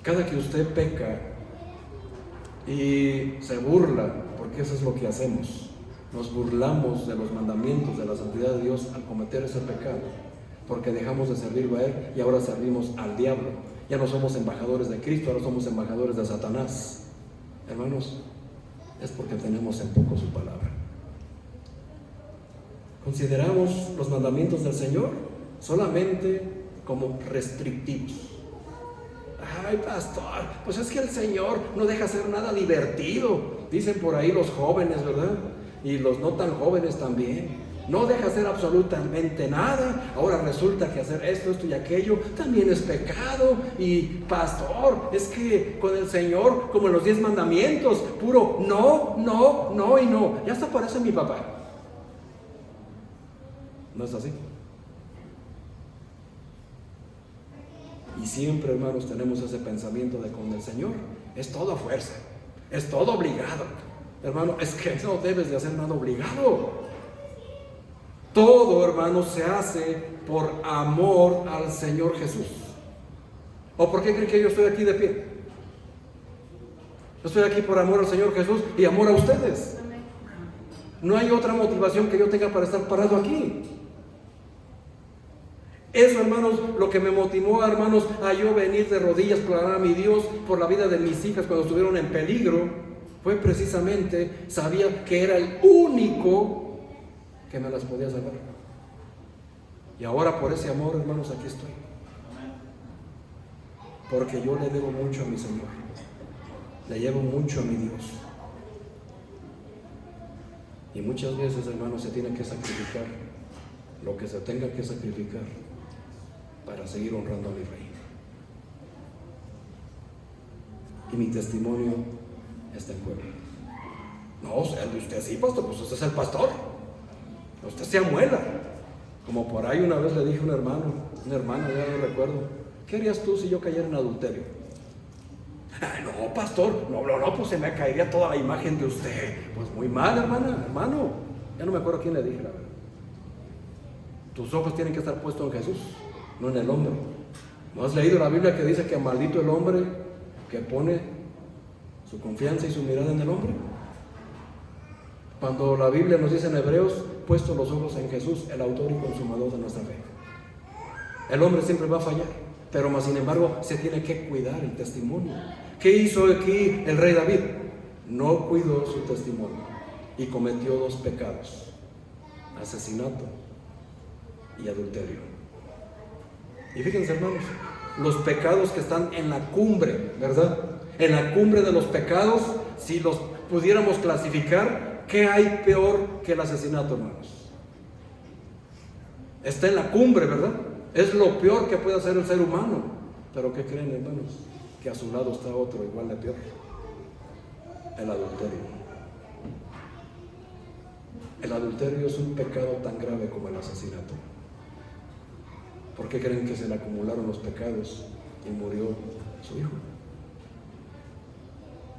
Cada que usted peca y se burla, porque eso es lo que hacemos, nos burlamos de los mandamientos, de la santidad de Dios al cometer ese pecado, porque dejamos de servirlo a Él y ahora servimos al diablo. Ya no somos embajadores de Cristo, ahora somos embajadores de Satanás. Hermanos, es porque tenemos en poco su palabra. Consideramos los mandamientos del Señor solamente como restrictivos. Ay, pastor, pues es que el Señor no deja hacer nada divertido, dicen por ahí los jóvenes, ¿verdad? Y los no tan jóvenes también. No deja hacer absolutamente nada. Ahora resulta que hacer esto y aquello también es pecado. Y pastor, es que con el Señor, como en los 10 mandamientos, puro no, no, no y no. Ya hasta parece mi papá. ¿No es así? Y siempre, hermanos, tenemos ese pensamiento de con el Señor es todo a fuerza, es todo obligado. Hermano, es que no debes de hacer nada obligado. Todo, hermano, se hace por amor al Señor Jesús. ¿O por qué creen que yo estoy aquí de pie? Yo estoy aquí por amor al Señor Jesús y amor a ustedes. No hay otra motivación que yo tenga para estar parado aquí. Eso, hermanos, lo que me motivó, hermanos, a yo venir de rodillas, clamar a mi Dios por la vida de mis hijas cuando estuvieron en peligro, fue precisamente, sabía que era el único que me las podía salvar. Y ahora por ese amor, hermanos, aquí estoy. Porque yo le debo mucho a mi Señor, le llevo mucho a mi Dios. Y muchas veces, hermanos, se tiene que sacrificar lo que se tenga que sacrificar para seguir honrando a mi Rey. Y mi testimonio está en juego. No, o sea, usted sí, pastor, pues usted es el pastor. Usted se amuela. Como por ahí una vez le dije a un hermano, una hermana, ya no recuerdo, ¿qué harías tú si yo cayera en adulterio? No, pastor, no, pues se me caería toda la imagen de usted. Pues muy mal, hermano. Ya no me acuerdo a quién le dije, la verdad. Tus ojos tienen que estar puestos en Jesús, no en el hombre. ¿No has leído la Biblia que dice que maldito el hombre que pone su confianza y su mirada en el hombre? Cuando la Biblia nos dice en Hebreos, puestos los ojos en Jesús, el autor y consumador de nuestra fe. El hombre siempre va a fallar, pero más sin embargo se tiene que cuidar el testimonio. ¿Qué hizo aquí el rey David? No cuidó su testimonio y cometió 2 pecados: asesinato y adulterio. Y fíjense, hermanos, los pecados que están en la cumbre, ¿verdad? En la cumbre de los pecados, si los pudiéramos clasificar, ¿qué hay peor que el asesinato, hermanos? Está en la cumbre, ¿verdad? Es lo peor que puede hacer el ser humano. Pero ¿qué creen, hermanos? Que a su lado está otro igual de peor: el adulterio. El adulterio es un pecado tan grave como el asesinato. ¿Por qué creen que se le acumularon los pecados y murió su hijo?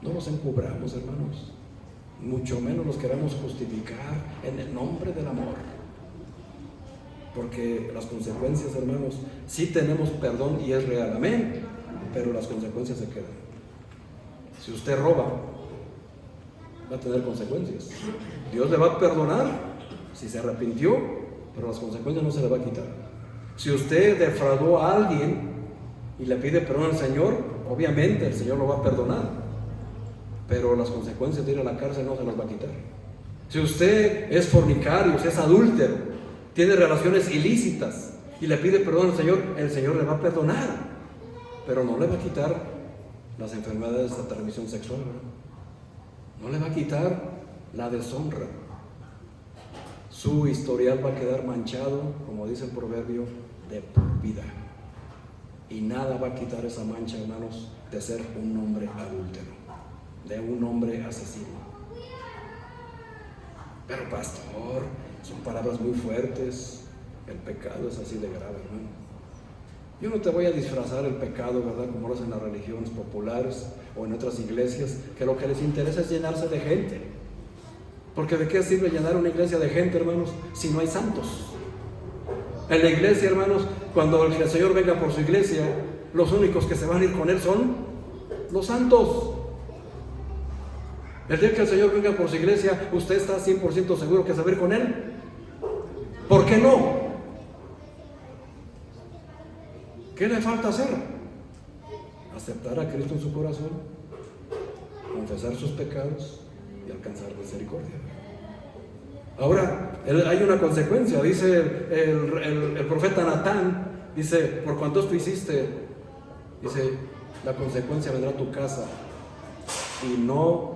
No los encubramos, hermanos, mucho menos los queramos justificar en el nombre del amor, porque las consecuencias, hermanos, sí tenemos perdón y es real, amén, pero las consecuencias se quedan. Si usted roba, va a tener consecuencias. Dios le va a perdonar si se arrepintió, pero las consecuencias no se le va a quitar. Si usted defraudó a alguien y le pide perdón al Señor, obviamente el Señor lo va a perdonar, pero las consecuencias de ir a la cárcel no se las va a quitar. Si usted es fornicario, si es adúltero, tiene relaciones ilícitas y le pide perdón al Señor, el Señor le va a perdonar, pero no le va a quitar las enfermedades de transmisión sexual, no le va a quitar la deshonra. Su historial va a quedar manchado, como dice el proverbio, de por vida. Y nada va a quitar esa mancha, hermanos, de ser un hombre adúltero, de un hombre asesino. Pero pastor, son palabras muy fuertes. El pecado es así de grave, hermano. Yo no te voy a disfrazar el pecado, ¿verdad? Como lo hacen las religiones populares o en otras iglesias, que lo que les interesa es llenarse de gente. Porque ¿de qué sirve llenar una iglesia de gente, hermanos, si no hay santos? En la iglesia, hermanos, cuando el Señor venga por su iglesia, los únicos que se van a ir con Él son los santos. El día que el Señor venga por su iglesia, ¿usted está 100% seguro que se va a ir con Él? ¿Por qué no? ¿Qué le falta hacer? Aceptar a Cristo en su corazón, confesar sus pecados y alcanzar misericordia. Ahora, hay una consecuencia, dice el profeta Natán, dice, por cuanto esto hiciste, dice, la consecuencia vendrá a tu casa y no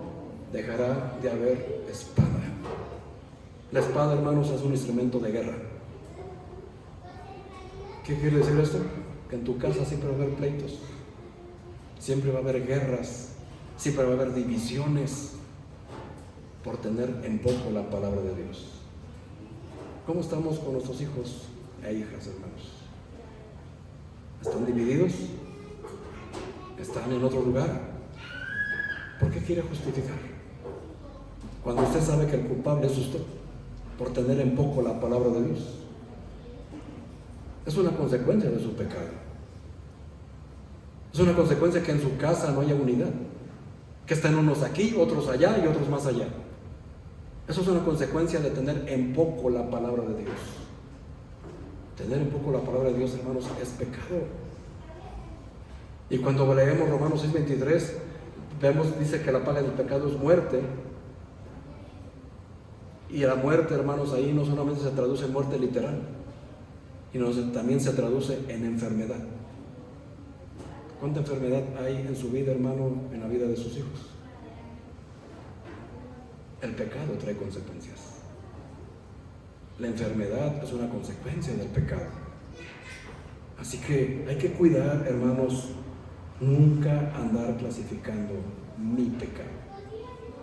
dejará de haber espada. La espada, hermanos, es un instrumento de guerra. ¿Qué quiere decir esto? Que en tu casa siempre va a haber pleitos, siempre va a haber guerras, siempre va a haber divisiones por tener en poco la palabra de Dios. ¿Cómo estamos con nuestros hijos e hijas, hermanos? ¿Están divididos? ¿Están en otro lugar? ¿Por qué quiere justificar? Cuando usted sabe que el culpable es usted por tener en poco la palabra de Dios. Es una consecuencia de su pecado. Es una consecuencia que en su casa no haya unidad, que estén unos aquí, otros allá y otros más allá. Eso es una consecuencia de tener en poco la palabra de Dios. Tener en poco la palabra de Dios, hermanos, es pecado. Y cuando leemos Romanos 6:23, vemos, dice que la paga del pecado es muerte. Y la muerte, hermanos, ahí no solamente se traduce en muerte literal, sino también se traduce en enfermedad. ¿Cuánta enfermedad hay en su vida, hermano, en la vida de sus hijos? El pecado trae consecuencias. La enfermedad es una consecuencia del pecado. Así que hay que cuidar, hermanos, nunca andar clasificando mi pecado,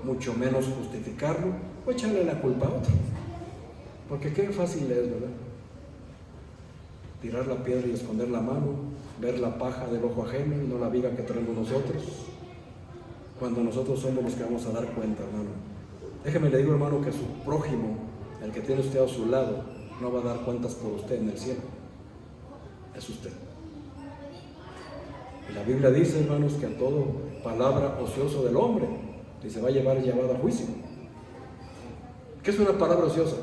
mucho menos justificarlo o echarle la culpa a otro. Porque qué fácil es, ¿verdad? tirar la piedra y esconder la mano, ver la paja del ojo ajeno y no la viga que tenemos nosotros, cuando nosotros somos los que vamos a dar cuenta, hermano. Déjeme le digo, hermano, que su prójimo, el que tiene usted a su lado, no va a dar cuentas por usted en el cielo. Es usted. Y la Biblia dice, hermanos, que a todo palabra ociosa del hombre se va a llevar llevada a juicio. ¿Qué es una palabra ociosa?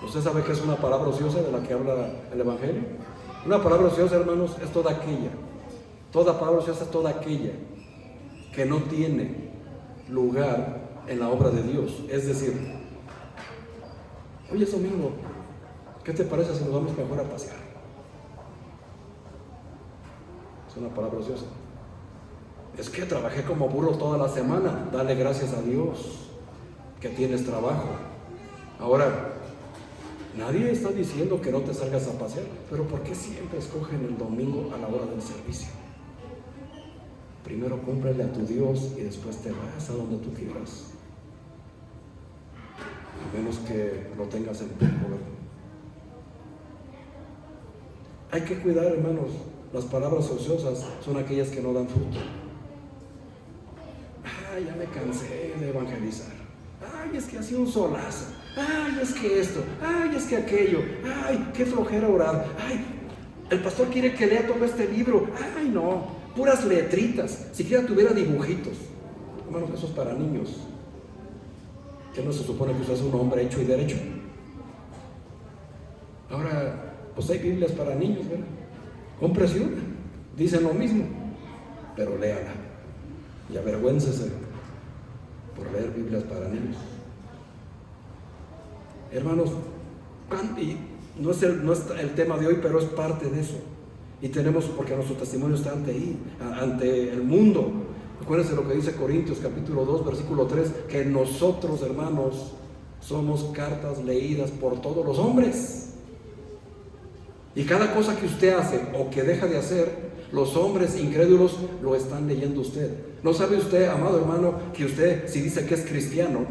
¿Usted sabe qué es una palabra ociosa de la que habla el Evangelio? Una palabra ociosa, hermanos, es toda aquella. Toda palabra ociosa es toda aquella que no tiene lugar en la obra de Dios. Es decir, oye, es domingo, ¿qué te parece si nos vamos mejor a pasear? Es una palabra ociosa. Es que trabajé como burro toda la semana. Dale gracias a Dios que tienes trabajo. Ahora, nadie está diciendo que no te salgas a pasear, pero ¿por qué siempre escogen el domingo a la hora del servicio? Primero cúmplele a tu Dios y después te vas a donde tú quieras. A menos que lo tengas en poco, ¿verdad? Hay que cuidar, hermanos. Las palabras ociosas son aquellas que no dan fruto. Ay, ya me cansé de evangelizar. Ay, es que ha sido un solazo. Ay, es que esto. Ay, es que aquello. Ay, qué flojera orar. Ay, el pastor quiere que lea todo este libro. Ay, no, puras letritas. Siquiera tuviera dibujitos. Hermanos, eso es para niños. ¿Que no se supone que usted es un hombre hecho y derecho? Ahora, pues hay Biblias para niños, ¿verdad? Cómprese una. Dicen lo mismo, pero léala. Y avergüéncese por leer Biblias para niños. Hermanos, y no es el tema de hoy, pero es parte de eso. Y tenemos, porque nuestro testimonio está ante el mundo. Acuérdense lo que dice Corintios capítulo 2, versículo 3, que nosotros, hermanos, somos cartas leídas por todos los hombres. Y cada cosa que usted hace o que deja de hacer, los hombres incrédulos lo están leyendo usted. ¿No sabe usted, amado hermano, que usted, si dice que es cristiano,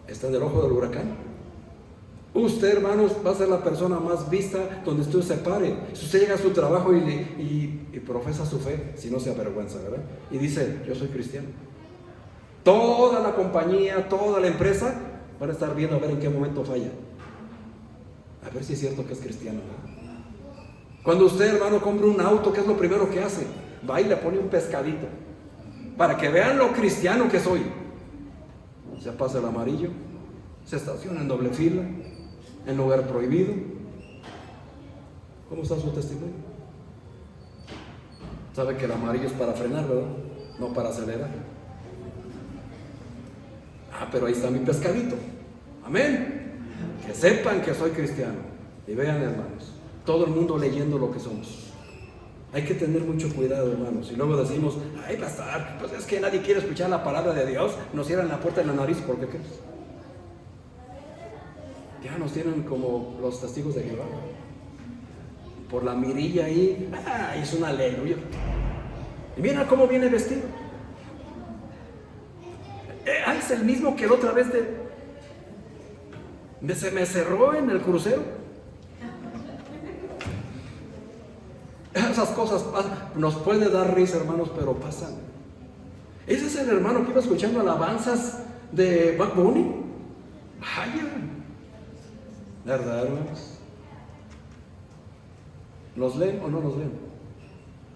está en el ojo del huracán? Usted, hermanos, va a ser la persona más vista donde usted se pare. Si usted llega a su trabajo y profesa su fe, si no se avergüenza, ¿verdad? Y dice, yo soy cristiano. Toda la compañía, toda la empresa van a estar viendo a ver en qué momento falla. A ver si es cierto que es cristiano, ¿verdad? Cuando usted, hermano, compra un auto, ¿qué es lo primero que hace? Va y le pone un pescadito para que vean lo cristiano que soy. Se pasa el amarillo, se estaciona en doble fila, en lugar prohibido. ¿Cómo está su testimonio? Sabe que el amarillo es para frenar, ¿verdad? No para acelerar. Pero ahí está mi pescadito. Amén. Que sepan que soy cristiano. Y vean, hermanos, todo el mundo leyendo lo que somos. Hay que tener mucho cuidado, hermanos. Y luego decimos, ay, pastor, pues es que nadie quiere escuchar la palabra de Dios. Nos cierran la puerta en la nariz, ¿por qué crees? Ya nos tienen como los testigos de Jehová. Por la mirilla ahí, es un aleluya. Y mira cómo viene vestido. Es el mismo que la otra vez se me cerró en el crucero. Esas cosas pasan. Nos puede dar risa, hermanos, pero pasan. Ese es el hermano que iba escuchando alabanzas de Bad Bunny. Vaya, ¿verdad, hermanos? ¿Los leen o no los leen?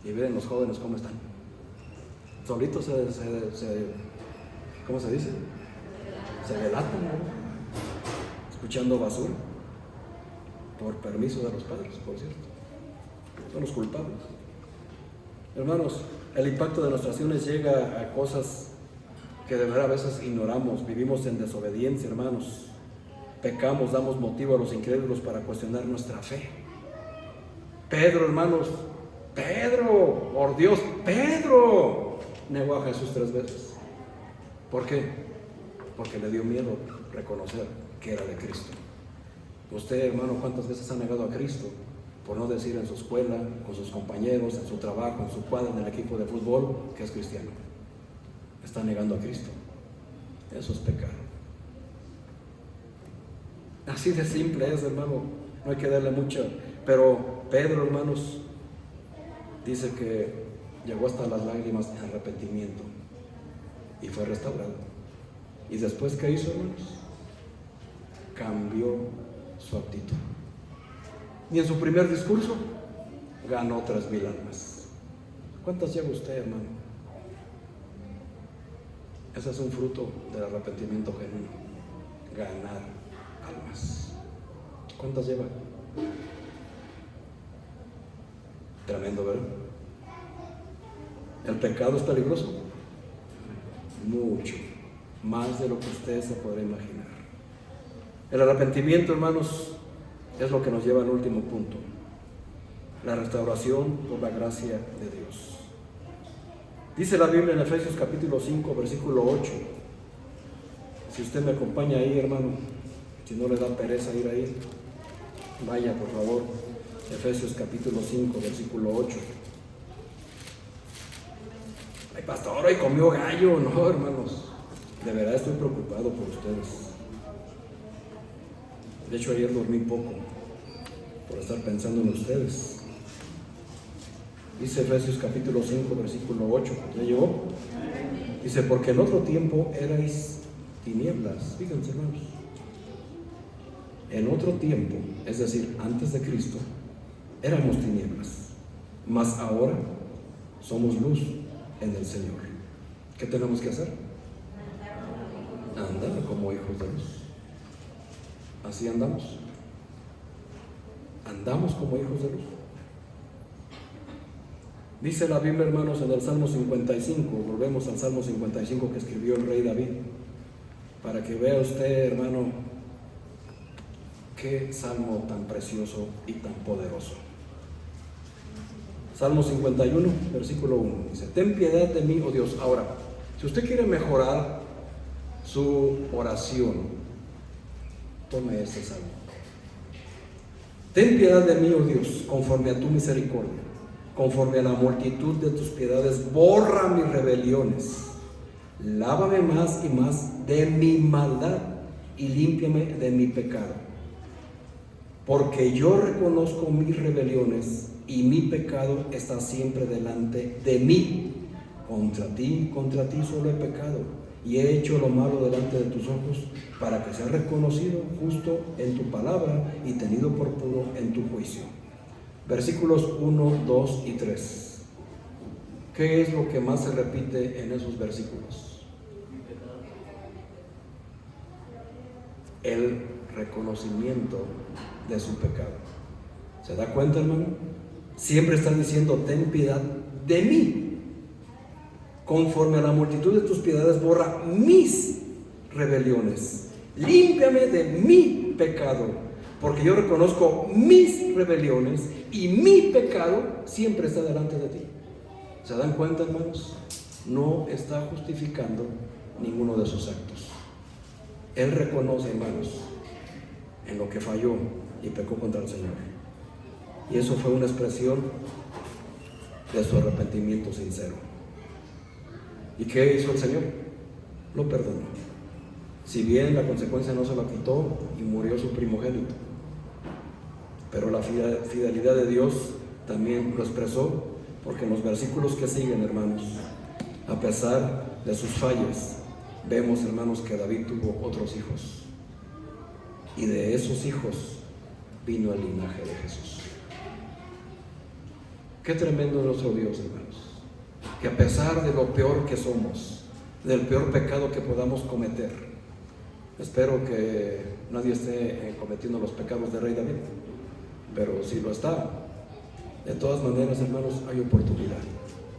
Y miren los jóvenes cómo están. Solitos ¿cómo se dice? Se delatan, ¿no? Escuchando basura. Por permiso de los padres, por cierto. Son los culpables. Hermanos, el impacto de nuestras acciones llega a cosas que de verdad a veces ignoramos. Vivimos en desobediencia, hermanos. Pecamos, damos motivo a los incrédulos para cuestionar nuestra fe. Pedro, hermanos, Pedro, por Dios, Pedro negó a Jesús 3 veces. ¿Por qué? Porque le dio miedo reconocer que era de Cristo. Usted, hermano, ¿cuántas veces ha negado a Cristo? Por no decir en su escuela, con sus compañeros, en su trabajo, en su cuadra, en el equipo de fútbol, que es cristiano. Está negando a Cristo. Eso es pecado. Así de simple es, hermano. no hay que darle mucha. Pero Pedro, hermanos, dice que llegó hasta las lágrimas en arrepentimiento y fue restaurado. ¿Y después qué hizo, hermanos? Cambió su actitud. Y en su primer discurso ganó 3,000 almas. ¿Cuántas lleva usted, hermano? Ese es un fruto del arrepentimiento genuino. Ganar almas. ¿Cuántas lleva? Tremendo, ¿verdad? ¿El pecado es peligroso? Mucho. Más de lo que usted se podrá imaginar. El arrepentimiento, hermanos, es lo que nos lleva al último punto. La restauración por la gracia de Dios. Dice la Biblia en Efesios capítulo 5, versículo 8. Si usted me acompaña ahí, hermano, si no le da pereza ir ahí, vaya por favor. Efesios capítulo 5, versículo 8. Ay, pastor, hoy comió gallo. No, hermanos, de verdad estoy preocupado por ustedes. De hecho, ayer dormí poco por estar pensando en ustedes. Dice Efesios capítulo 5, versículo 8. ¿Ya llegó? Dice, porque en otro tiempo erais tinieblas. Fíjense, hermanos. En otro tiempo, es decir, antes de Cristo, éramos tinieblas. Mas ahora somos luz en el Señor. ¿Qué tenemos que hacer? Andar como hijos de luz. Así andamos. Andamos como hijos de luz. Dice la Biblia, hermanos, en el Salmo 55, volvemos al Salmo 55 que escribió el rey David, para que vea usted, hermano, qué salmo tan precioso y tan poderoso. Salmo 51, versículo 1, dice, ten piedad de mí, oh Dios. Ahora, si usted quiere mejorar su oración, tome este salmo. Ten piedad de mí, oh Dios, conforme a tu misericordia. Conforme a la multitud de tus piedades, borra mis rebeliones. Lávame más y más de mi maldad y límpiame de mi pecado. Porque yo reconozco mis rebeliones y mi pecado está siempre delante de mí. Contra ti solo he pecado y he hecho lo malo delante de tus ojos, para que sea reconocido justo en tu palabra y tenido por puro en tu juicio. Versículos 1, 2 y 3. ¿Qué es lo que más se repite en esos versículos? El reconocimiento de su pecado. ¿Se da cuenta, hermano? Siempre está diciendo, ten piedad de mí. Conforme a la multitud de tus piedades, borra mis rebeliones. Límpiame de mi pecado. Porque yo reconozco mis rebeliones y mi pecado siempre está delante de ti. ¿Se dan cuenta, hermanos? No está justificando ninguno de sus actos. Él reconoce, hermanos, en lo que falló y pecó contra el Señor. Y eso fue una expresión de su arrepentimiento sincero. ¿Y qué hizo el Señor? Lo perdonó. Si bien la consecuencia no se la quitó y murió su primogénito, pero la fidelidad de Dios también lo expresó, porque en los versículos que siguen, hermanos, a pesar de sus fallas, vemos, hermanos, que David tuvo otros hijos, y de esos hijos vino el linaje de Jesús. Qué tremendo es nuestro Dios, hermanos, que a pesar de lo peor que somos, del peor pecado que podamos cometer, espero que nadie esté cometiendo los pecados del rey David, pero si lo está, de todas maneras, hermanos, hay oportunidad,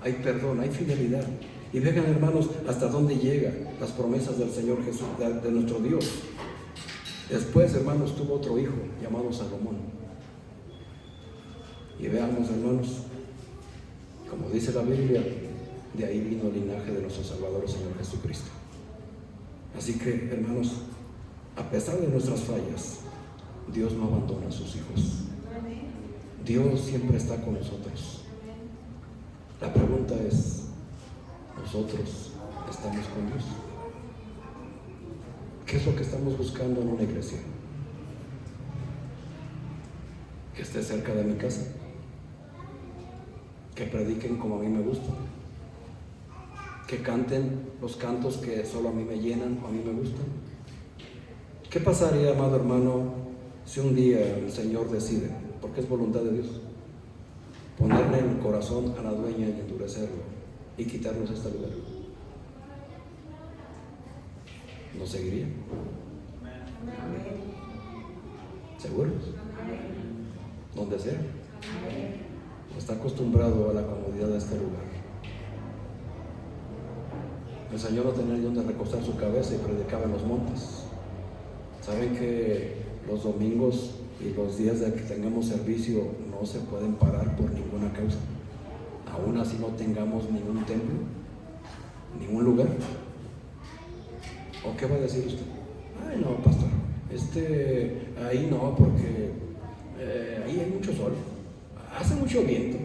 hay perdón, hay fidelidad. Y vean, hermanos, hasta dónde llegan las promesas del Señor Jesús, de nuestro Dios. Después, hermanos, tuvo otro hijo llamado Salomón. Y veamos, hermanos, como dice la Biblia, de ahí vino el linaje de nuestro Salvador, Señor Jesucristo. Así que, hermanos, a pesar de nuestras fallas, Dios no abandona a sus hijos. Dios siempre está con nosotros. La pregunta es, ¿nosotros estamos con Dios? ¿Qué es lo que estamos buscando en una iglesia? que esté cerca de mi casa, que prediquen como a mí me gusta, que canten los cantos que solo a mí me llenan o a mí me gustan. ¿Qué pasaría, amado hermano, si un día el Señor decide, porque es voluntad de Dios, ponerle en el corazón a la dueña y endurecerlo y quitarnos este lugar? ¿Nos seguiría? ¿Seguros? Donde sea. Está acostumbrado a la comodidad de este lugar. El Señor no tenía donde recostar su cabeza y predicaba en los montes. Saben que los domingos y los días de que tengamos servicio no se pueden parar por ninguna causa. Aún así no tengamos ningún templo, ningún lugar. ¿O qué va a decir usted? Ay, no, pastor, ahí no, porque ahí hay mucho sol, hace mucho viento.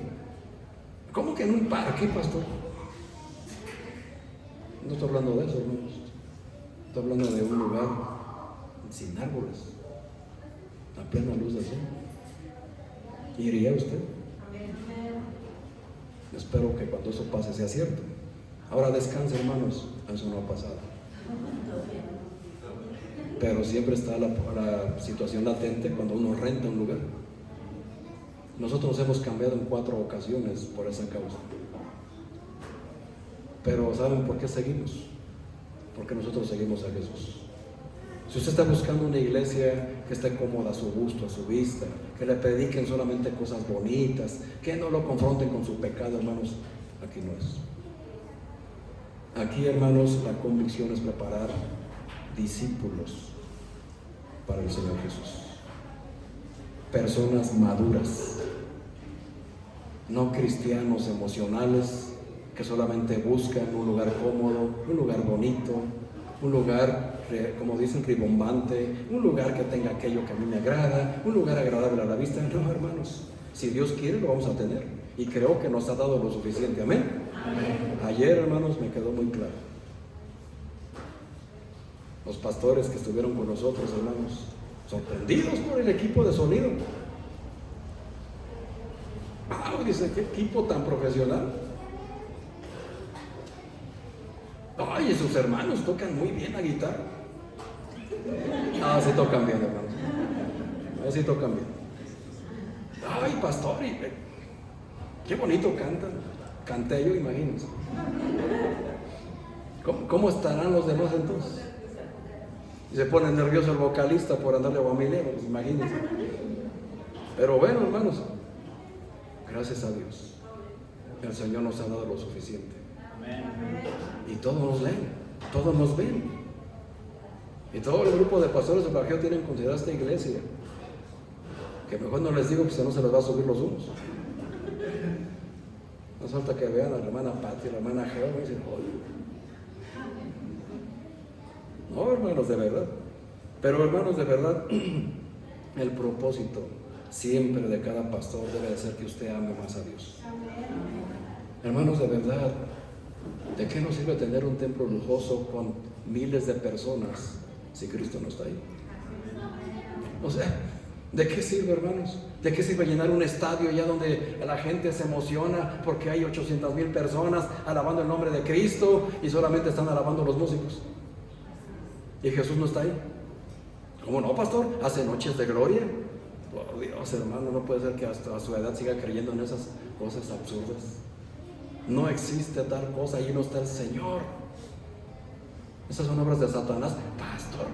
¿Cómo que en un parque, pastor? No estoy hablando de eso, hermanos. Estoy hablando de un lugar sin árboles, a plena luz del sol. ¿Iría usted? Espero que cuando eso pase sea cierto. Ahora descanse, hermanos, eso no ha pasado. Pero siempre está la situación latente cuando uno renta un lugar. Nosotros nos hemos cambiado en 4 ocasiones por esa causa. Pero ¿saben por qué seguimos? Porque nosotros seguimos a Jesús. Si usted está buscando una iglesia que esté cómoda a su gusto, a su vista, que le prediquen solamente cosas bonitas, que no lo confronten con su pecado, hermanos, aquí no es. Aquí, hermanos, la convicción es preparar discípulos para el Señor Jesús. Personas maduras, no cristianos emocionales que solamente buscan un lugar cómodo, un lugar bonito, un lugar, como dicen, ribombante, un lugar que tenga aquello que a mí me agrada, un lugar agradable a la vista. No, hermanos, si Dios quiere lo vamos a tener y creo que nos ha dado lo suficiente. Amén. Amén. Ayer, hermanos, me quedó muy claro. Los pastores que estuvieron con nosotros, hermanos, sorprendidos por el equipo de sonido. ¡Wow! Dice, qué equipo tan profesional. Ay, sus hermanos tocan muy bien la guitarra. Ah, sí tocan bien, hermanos. Ah, sí tocan bien. Ay, pastor, qué bonito cantan. Canté yo, imagínense. ¿Cómo estarán los demás entonces? Y se pone nervioso el vocalista por andarle guamilero, pues imagínense. Pero bueno, hermanos, gracias a Dios, el Señor nos ha dado lo suficiente. Y todos nos leen, todos nos ven. Y todo el grupo de pastores del Evangelio tienen considerada esta iglesia. Que mejor no les digo que si no se les va a subir los humos. No falta que vean a la hermana Pati, a la hermana Geo, y dicen, oye. No, hermanos, de verdad. Pero, hermanos, de verdad, el propósito siempre de cada pastor debe de ser que usted ame más a Dios. Hermanos, de verdad, ¿de qué nos sirve tener un templo lujoso con miles de personas si Cristo no está ahí? O sea, ¿de qué sirve, hermanos? ¿De qué sirve llenar un estadio ya donde la gente se emociona porque hay 800,000 personas alabando el nombre de Cristo y solamente están alabando los músicos? ¿Y Jesús no está ahí? ¿Cómo no, pastor? ¿Hace noches de gloria? Por Dios, hermano, no puede ser que hasta a su edad siga creyendo en esas cosas absurdas. No existe tal cosa, ahí no está el Señor. Esas son obras de Satanás. Pastor,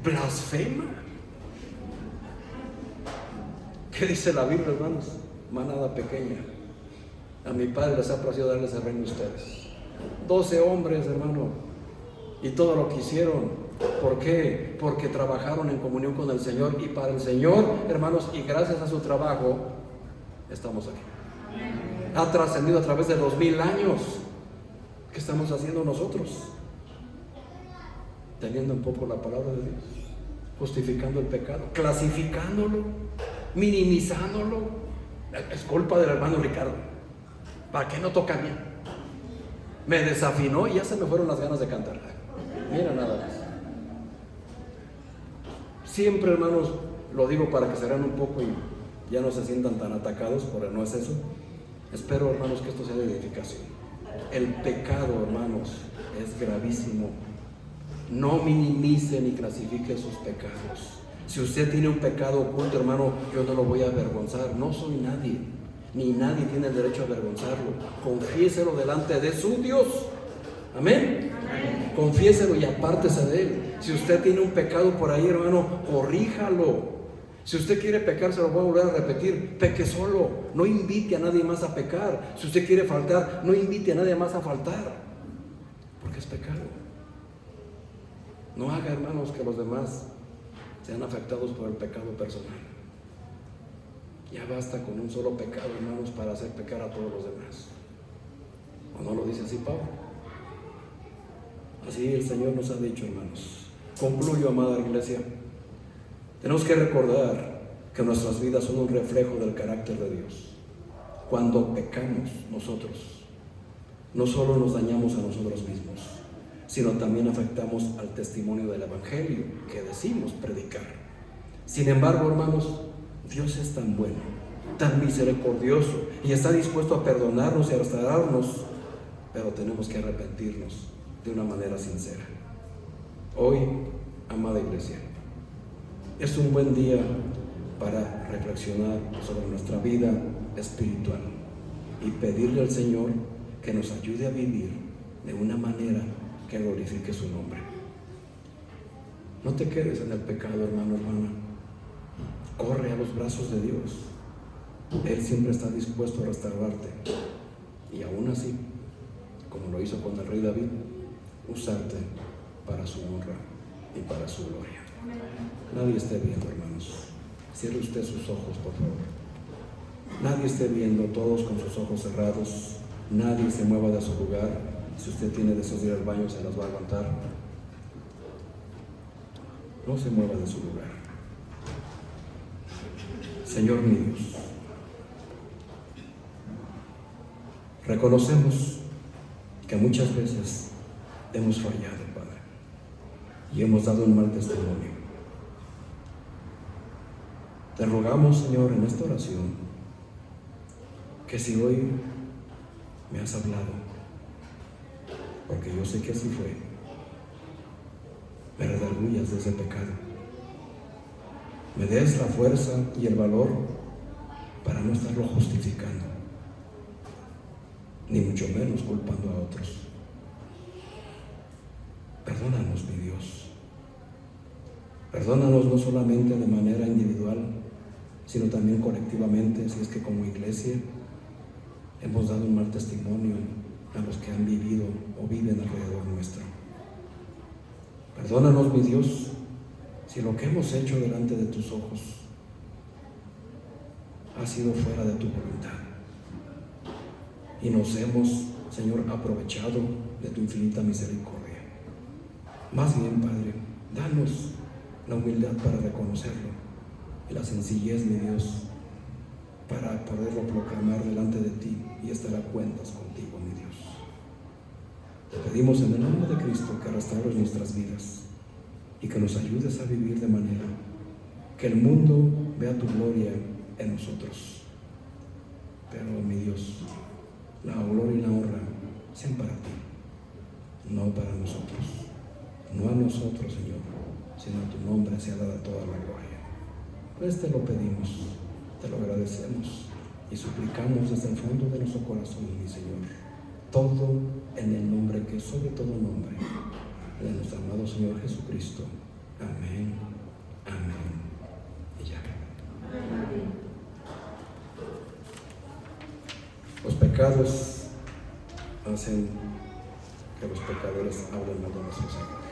blasfema. ¿Qué dice la Biblia, hermanos? Manada pequeña, a mi Padre les ha placido darles el reino a ustedes. 12 hombres, hermano, y todo lo que hicieron. ¿Por qué? Porque trabajaron en comunión con el Señor y para el Señor, hermanos, y gracias a su trabajo estamos aquí. Ha trascendido a través de 2000 años. ¿Qué estamos haciendo nosotros? Teniendo un poco la palabra de Dios, justificando el pecado, clasificándolo, minimizándolo. Es culpa del hermano Ricardo. ¿Para qué no toca bien? Me desafinó y ya se me fueron las ganas de cantar. Mira nada más. Siempre, hermanos, lo digo para que se vean un poco y ya no se sientan tan atacados, porque no es eso. Espero, hermanos, que esto sea de edificación. El pecado, hermanos, es gravísimo. No minimice ni clasifique sus pecados. Si usted tiene un pecado oculto, hermano, yo no lo voy a avergonzar. No soy nadie, ni nadie tiene el derecho a avergonzarlo. Confiéselo delante de su Dios. Amén. Amén. Confiéselo y apártese de él. Si usted tiene un pecado por ahí, hermano, corríjalo. Si usted quiere pecar, se lo voy a volver a repetir, peque solo. No invite a nadie más a pecar. Si usted quiere faltar, no invite a nadie más a faltar, porque es pecado. No haga, hermanos, que los demás sean afectados por el pecado personal. Ya basta con un solo pecado, hermanos, para hacer pecar a todos los demás. ¿O no lo dice así Pablo? Así el Señor nos ha dicho, hermanos. Concluyo, amada iglesia. Tenemos que recordar que nuestras vidas son un reflejo del carácter de Dios. Cuando pecamos nosotros, no solo nos dañamos a nosotros mismos, sino también afectamos al testimonio del Evangelio que decimos predicar. Sin embargo, hermanos, Dios es tan bueno, tan misericordioso y está dispuesto a perdonarnos y a restaurarnos, pero tenemos que arrepentirnos de una manera sincera. Hoy, amada iglesia, es un buen día para reflexionar sobre nuestra vida espiritual y pedirle al Señor que nos ayude a vivir de una manera que glorifique su nombre. No te quedes en el pecado, hermano, hermana. Corre a los brazos de Dios. Él siempre está dispuesto a restaurarte y aún así, como lo hizo con el rey David, usarte para su honra y para su gloria. Nadie esté viendo, hermanos. Cierre usted sus ojos, por favor. Nadie esté viendo, todos con sus ojos cerrados. Nadie se mueva de su lugar. Si usted tiene deseos de ir al baño, se las va a aguantar. No se mueva de su lugar. Señor mi Dios, reconocemos que muchas veces hemos fallado, Padre, y hemos dado un mal testimonio. Te rogamos, Señor, en esta oración, que si hoy me has hablado, porque yo sé que así fue, me redarguyas de ese pecado, me des la fuerza y el valor para no estarlo justificando, ni mucho menos culpando a otros. Perdónanos, mi Dios. Perdónanos no solamente de manera individual, sino también colectivamente, si es que como iglesia hemos dado un mal testimonio a los que han vivido o viven alrededor nuestro. Perdónanos, mi Dios, si lo que hemos hecho delante de tus ojos ha sido fuera de tu voluntad y nos hemos, Señor, aprovechado de tu infinita misericordia. Más bien, Padre, danos la humildad para reconocerlo y la sencillez, mi Dios, para poderlo proclamar delante de ti y estar a cuentas contigo, mi Dios. Te pedimos en el nombre de Cristo que restaures nuestras vidas y que nos ayudes a vivir de manera que el mundo vea tu gloria en nosotros. Pero, mi Dios, la gloria y la honra sean para ti, no para nosotros. No a nosotros, Señor, sino a tu nombre sea dada toda la gloria. Pues te lo pedimos, te lo agradecemos y suplicamos desde el fondo de nuestro corazón, mi Señor, todo en el nombre que es sobre todo nombre de nuestro amado Señor Jesucristo. Amén, amén y ya. Los pecados hacen que los pecadores hablen mal de nuestro Señor.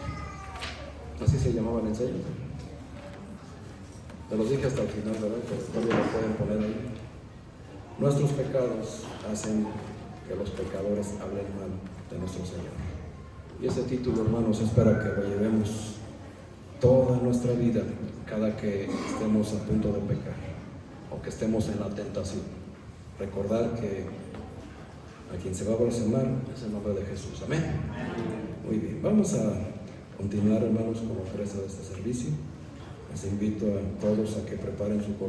Así se llamaba la enseñanza. Te los dije hasta el final, ¿verdad? Pero todavía lo pueden poner ahí. Nuestros pecados hacen que los pecadores hablen mal de nuestro Señor. Y ese título, hermanos, es para que lo llevemos toda nuestra vida, cada que estemos a punto de pecar o que estemos en la tentación. Recordar que a quien se va a blasfemar es el nombre de Jesús. Amén. Muy bien, vamos a continuar, hermanos, con la ofrenda de este servicio. Les invito a todos a que preparen su corazón.